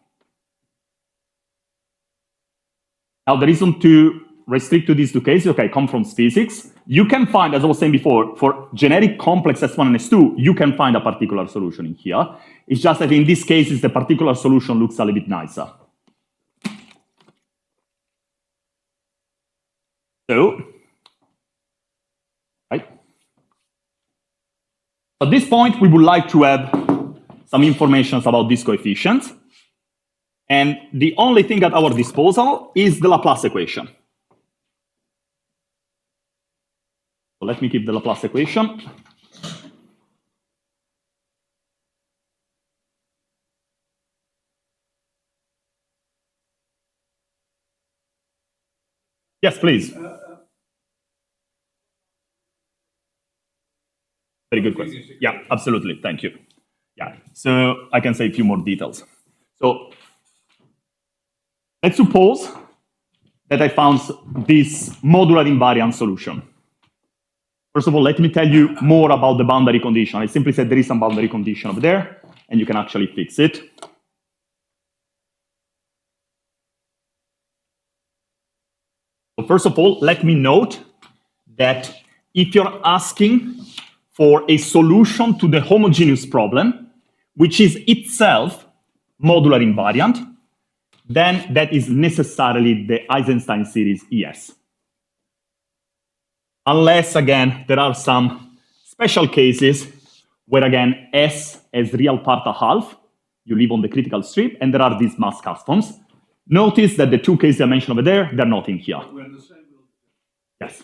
Now, the reason to restrict to these two cases, okay, come from physics. You can find, as I was saying before, for generic complex S1 and S2, you can find a particular solution in here. It's just that in this case, the particular solution looks a little bit nicer. So, right. At this point, we would like to have some information about these coefficients. And the only thing at our disposal is the Laplace equation. So let me keep the Laplace equation. Yes, please. Very good question. Yeah, absolutely. Thank you. Yeah, so I can say a few more details. So let's suppose that I found this modular invariant solution. First of all, let me tell you more about the boundary condition. I simply said there is some boundary condition over there, and you can actually fix it. So first of all, let me note that if you're asking for a solution to the homogeneous problem, which is itself modular invariant, then that is necessarily the Eisenstein series ES. Unless, again, there are some special cases where, again, S has real part a half, you live on the critical strip, and there are these mass customs. Notice that the two cases I mentioned over there, they're not in here. We're in the same building. Yes.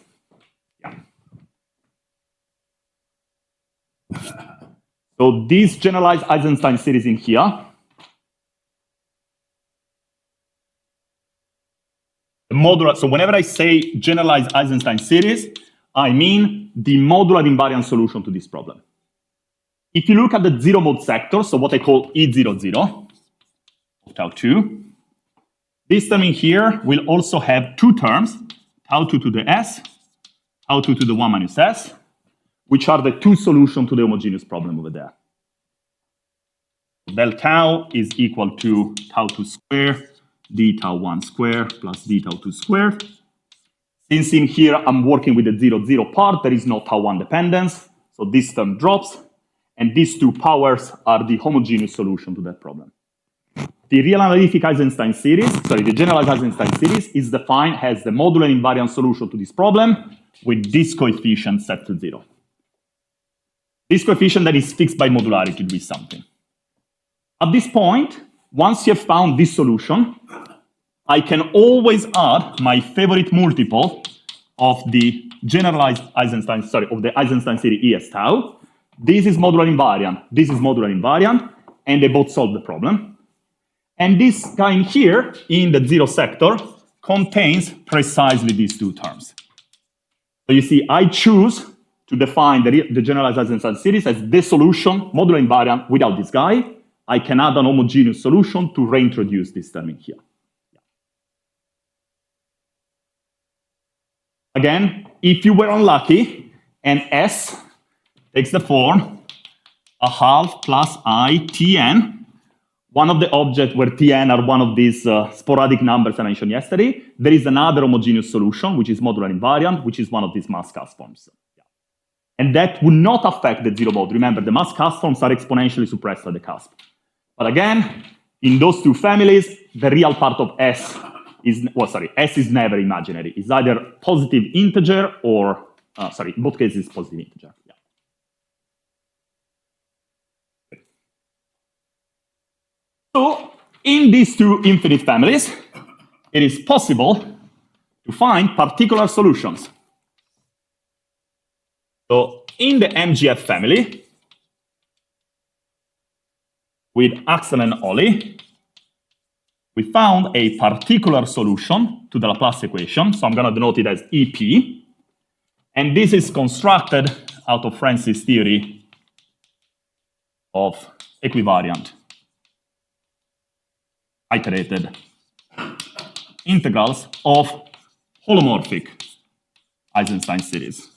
Yeah. So this generalized Eisenstein series in here, the modular, so whenever I say generalized Eisenstein series, I mean the modular invariant solution to this problem. If you look at the zero mode sector, so what I call E00 of tau 2, this term in here will also have two terms, tau 2 to the S, tau 2 to the 1 minus S, which are the two solutions to the homogeneous problem over there. Del tau is equal to tau 2 squared, d tau 1 squared plus d tau 2 squared. Since in here I'm working with the 0,0 part, there is no tau 1 dependence, so this term drops, and these two powers are the homogeneous solution to that problem. The real analytic Eisenstein series, sorry, the generalized Eisenstein series is defined as the modular invariant solution to this problem with this coefficient set to 0. This coefficient that is fixed by modularity with something. At this point, once you have found this solution, I can always add my favorite multiple of the generalized Eisenstein, sorry, of the Eisenstein series ES tau. This is modular invariant, this is modular invariant, and they both solve the problem. And this guy in here, in the zero sector, contains precisely these two terms. So you see, I choose to define the generalized Eisenstein series as the solution, modular invariant, without this guy. I can add an homogeneous solution to reintroduce this term in here. Again, if you were unlucky, and S takes the form a half plus I Tn, one of the objects where Tn are one of these sporadic numbers I mentioned yesterday, there is another homogeneous solution, which is modular invariant, which is one of these mass cusp-forms. And that would not affect the zero mode. Remember, the mass cusp-forms are exponentially suppressed at the cusp. But again, in those two families, the real part of S is, well, sorry, S is never imaginary. It's either positive integer or, sorry, in both cases, it's positive integer. Yeah. So, in these two infinite families, it is possible to find particular solutions. So, in the MGF family, with Axel and Ollie, we found a particular solution to the Laplace equation. So I'm going to denote it as EP. And this is constructed out of Francis' theory of equivariant iterated integrals of holomorphic Eisenstein series.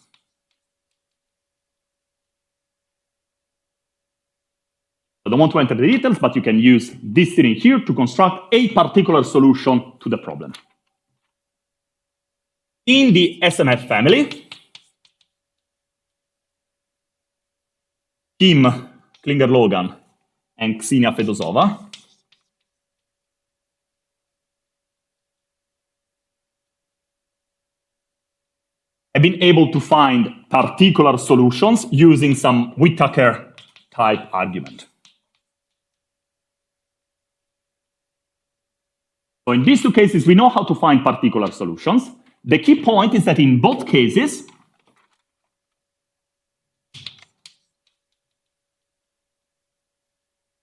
I don't want to enter the details, but you can use this theory here to construct a particular solution to the problem. In the SMF family, Kim Klinger-Logan and Ksenia Fedosova have been able to find particular solutions using some Whittaker type argument. So in these two cases, we know how to find particular solutions. The key point is that in both cases,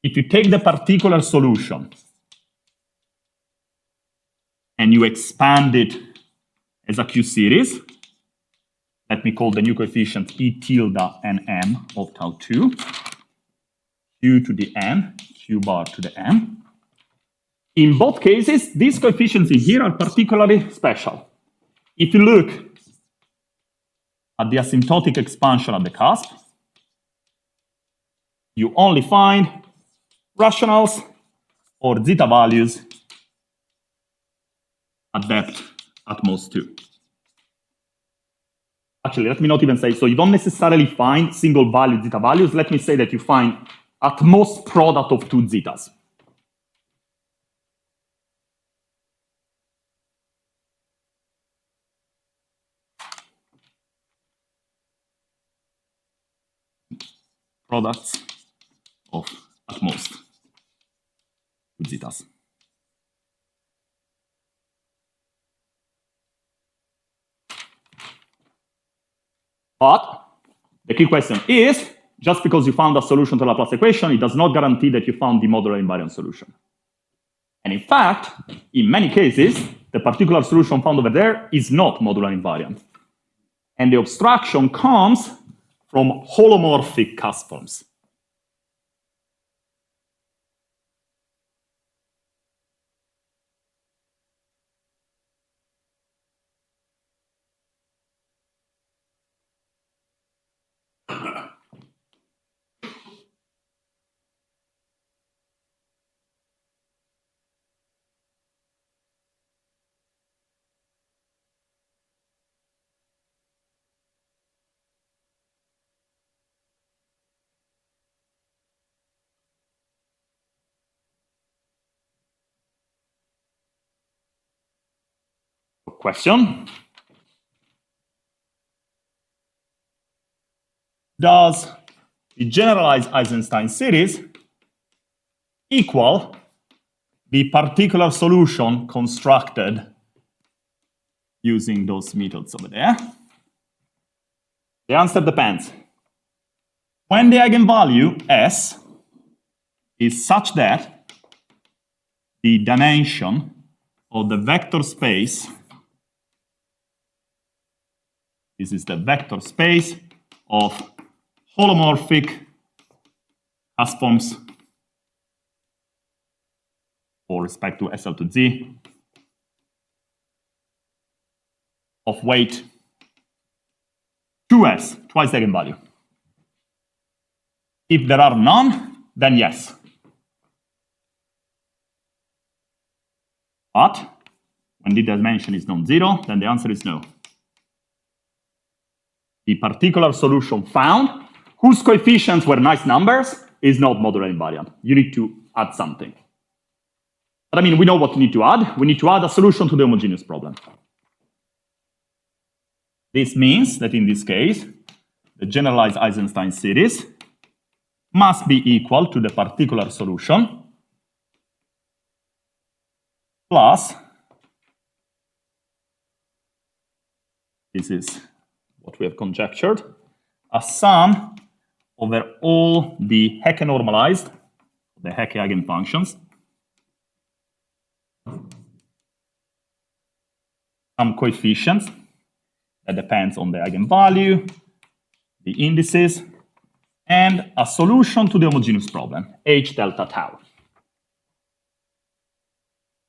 if you take the particular solution and you expand it as a Q series, let me call the new coefficient E tilde and M of tau 2, Q to the N, Q bar to the M. In both cases, these coefficients in here are particularly special. If you look at the asymptotic expansion at the cusp, you only find rationals or zeta values at depth at most 2. Actually, let me not even say, so you don't necessarily find single value zeta values. Let me say that you find at most product of 2 zetas. Products of at most 2 zetas. But the key question is, just because you found a solution to the Laplace equation, it does not guarantee that you found the modular invariant solution. And in fact, in many cases, the particular solution found over there is not modular invariant. And the obstruction comes from holomorphic cusp forms. Question: does the generalized Eisenstein series equal the particular solution constructed using those methods over there? The answer depends. When the eigenvalue S is such that the dimension of the vector space, this is the vector space of holomorphic cusp forms with respect to SL to Z of weight 2S, twice the eigenvalue. If there are none, then yes. But when the dimension is non-zero, then the answer is no. The particular solution found, whose coefficients were nice numbers, is not modular invariant. You need to add something. But I mean, we know what we need to add. We need to add a solution to the homogeneous problem. This means that in this case, the generalized Eisenstein series must be equal to the particular solution plus, this is what we have conjectured, a sum over all the Hecke normalized, the Hecke eigenfunctions, some coefficients, that depends on the eigenvalue, the indices, and a solution to the homogeneous problem, H delta tau.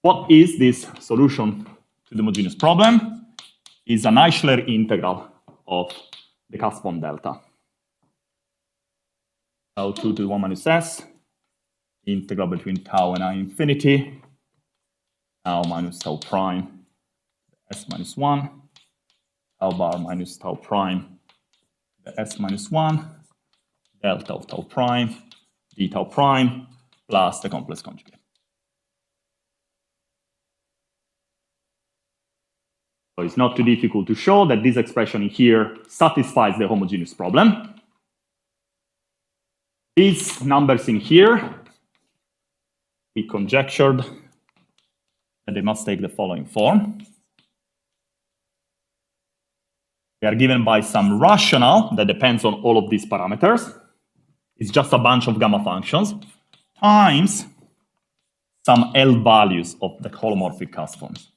What is this solution to the homogeneous problem? Is an Eichler integral of the Caspon delta. Tau 2 to the 1 minus s, integral between tau and I infinity, tau minus tau prime, s minus 1, tau bar minus tau prime, the s minus 1, delta of tau prime, d tau prime, plus the complex conjugate. So it's not too difficult to show that this expression in here satisfies the homogeneous problem. These numbers in here, we conjectured that they must take the following form. They are given by some rational that depends on all of these parameters. It's just a bunch of gamma functions times some L values of the holomorphic Caspons.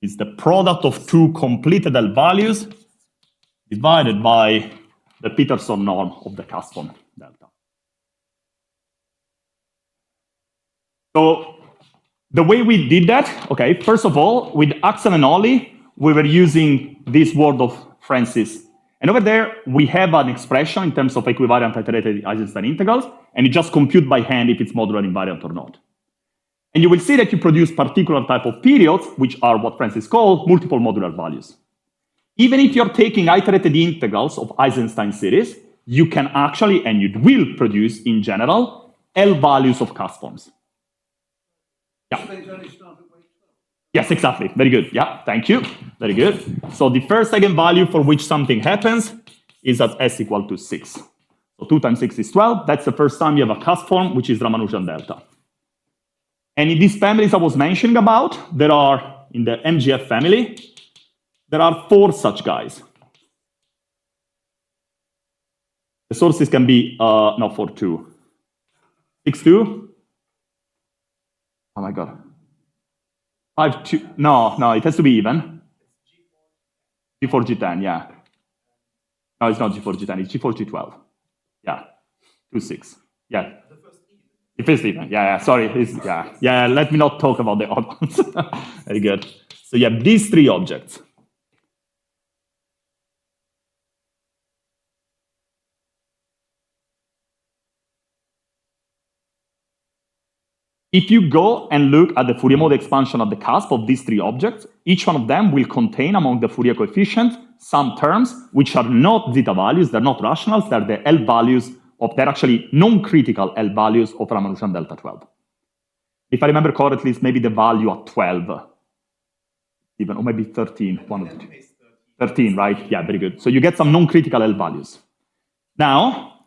Is the product of two completed L values divided by the Peterson norm of the Caspon delta. So the way we did that, okay, first of all, with Axel and Ollie, we were using this word of Francis. And over there, we have an expression in terms of equivariant iterated Eisenstein integrals, and you just compute by hand if it's modular invariant or not. And you will see that you produce particular type of periods, which are what Francis called multiple modular values. Even if you're taking iterated integrals of Eisenstein series, you can actually, and you will produce in general, L values of Caspons. Yeah. Yes, exactly. Very good. Yeah, thank you. Very good. So the first eigenvalue for which something happens is at s equal to 6. So 2 times 6 is 12. That's the first time you have a Caspon, which is Ramanujan delta. And in these families I was mentioning about, there are, in the MGF family, there are 4 such guys. The sources can be, no, 4, 2. 6, 2. Oh my God. 5, 2. No, it has to be even. G4, G10, yeah. No, it's not G4, G10, it's G4, G12. Yeah, 2, 6. Yeah. The first even, yeah, sorry. Yeah, let me not talk about the odd ones. Very good. So you have these 3 objects. If you go and look at the Fourier mode expansion at the cusp of these 3 objects, each one of them will contain among the Fourier coefficients some terms which are not zeta values, they're not rationals, they're the L values they're actually non-critical L values of Ramanujan delta 12. If I remember correctly, it's maybe the value at 12, even, or maybe 13, one of the 2. 13, right? Yeah, very good. So you get some non-critical L values. Now,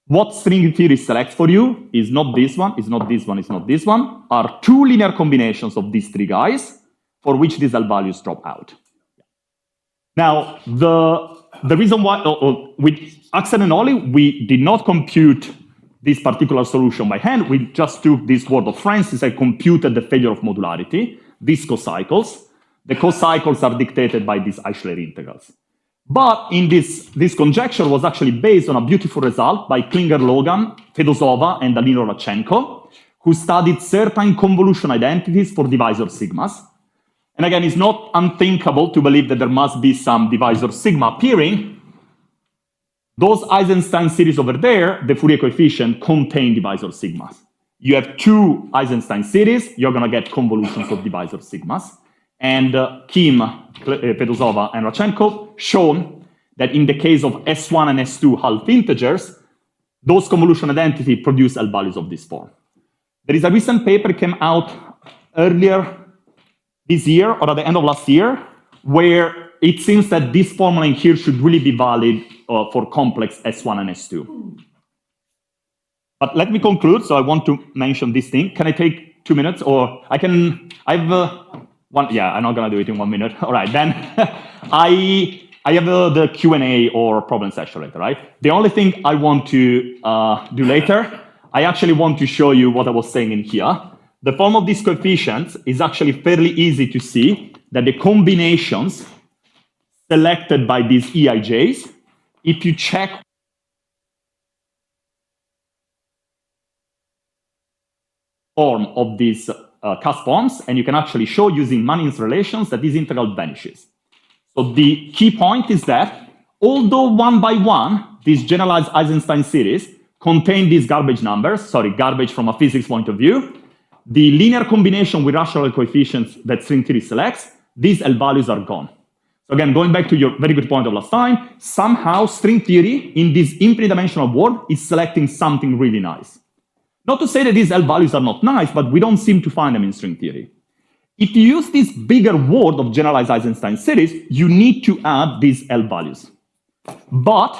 what string theory selects for you is not this one, is not this one, is not this one, are 2 linear combinations of these 3 guys for which these L values drop out. Now, the reason why, with Axel and Ollie, we did not compute this particular solution by hand. We just took this word of Francis and computed the failure of modularity, these cocycles. The cocycles are dictated by these Eichler integrals. But in this conjecture was actually based on a beautiful result by Klinger-Logan, Fedosova, and Danilo-Radchenko, who studied certain convolution identities for divisor sigmas. And again, it's not unthinkable to believe that there must be some divisor sigma appearing. Those Eisenstein series over there, the Fourier coefficient, contain divisor sigmas. You have 2 Eisenstein series, you're going to get convolutions of divisor sigmas. And Kim, Fedosova, and Radchenko shown that in the case of S1 and S2 half integers, those convolution identity produce L values of this form. There is a recent paper came out earlier this year or at the end of last year, where it seems that this formula in here should really be valid for complex S1 and S2. But let me conclude, so I want to mention this thing. Can I take 2 minutes, or I have one, yeah, I'm not gonna do it in 1 minute. All right, then I have the Q&A or problem session later, right? The only thing I want to do later, I actually want to show you what I was saying in here. The form of these coefficients is actually fairly easy to see that the combinations selected by these EIJs, if you check form of these cusp forms, and you can actually show using Manning's relations that this integral vanishes. So the key point is that although one by one, these generalized Eisenstein series contain these garbage numbers, garbage from a physics point of view, the linear combination with rational coefficients that string theory selects, these L values are gone. So again, going back to your very good point of last time, somehow string theory in this infinite dimensional world is selecting something really nice. Not to say that these L values are not nice, but we don't seem to find them in string theory. If you use this bigger world of generalized Eisenstein series, you need to add these L values. But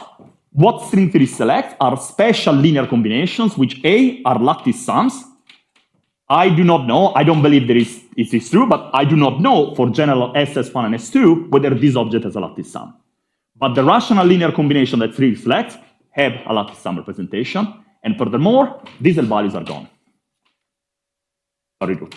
what string theory selects are special linear combinations, which A, are lattice sums. I do not know, I don't believe it is true, but I do not know for general SS1 and S2 whether this object has a lattice sum. But the rational linear combination that string selects have a lattice sum representation, and furthermore, these L values are gone. Very good.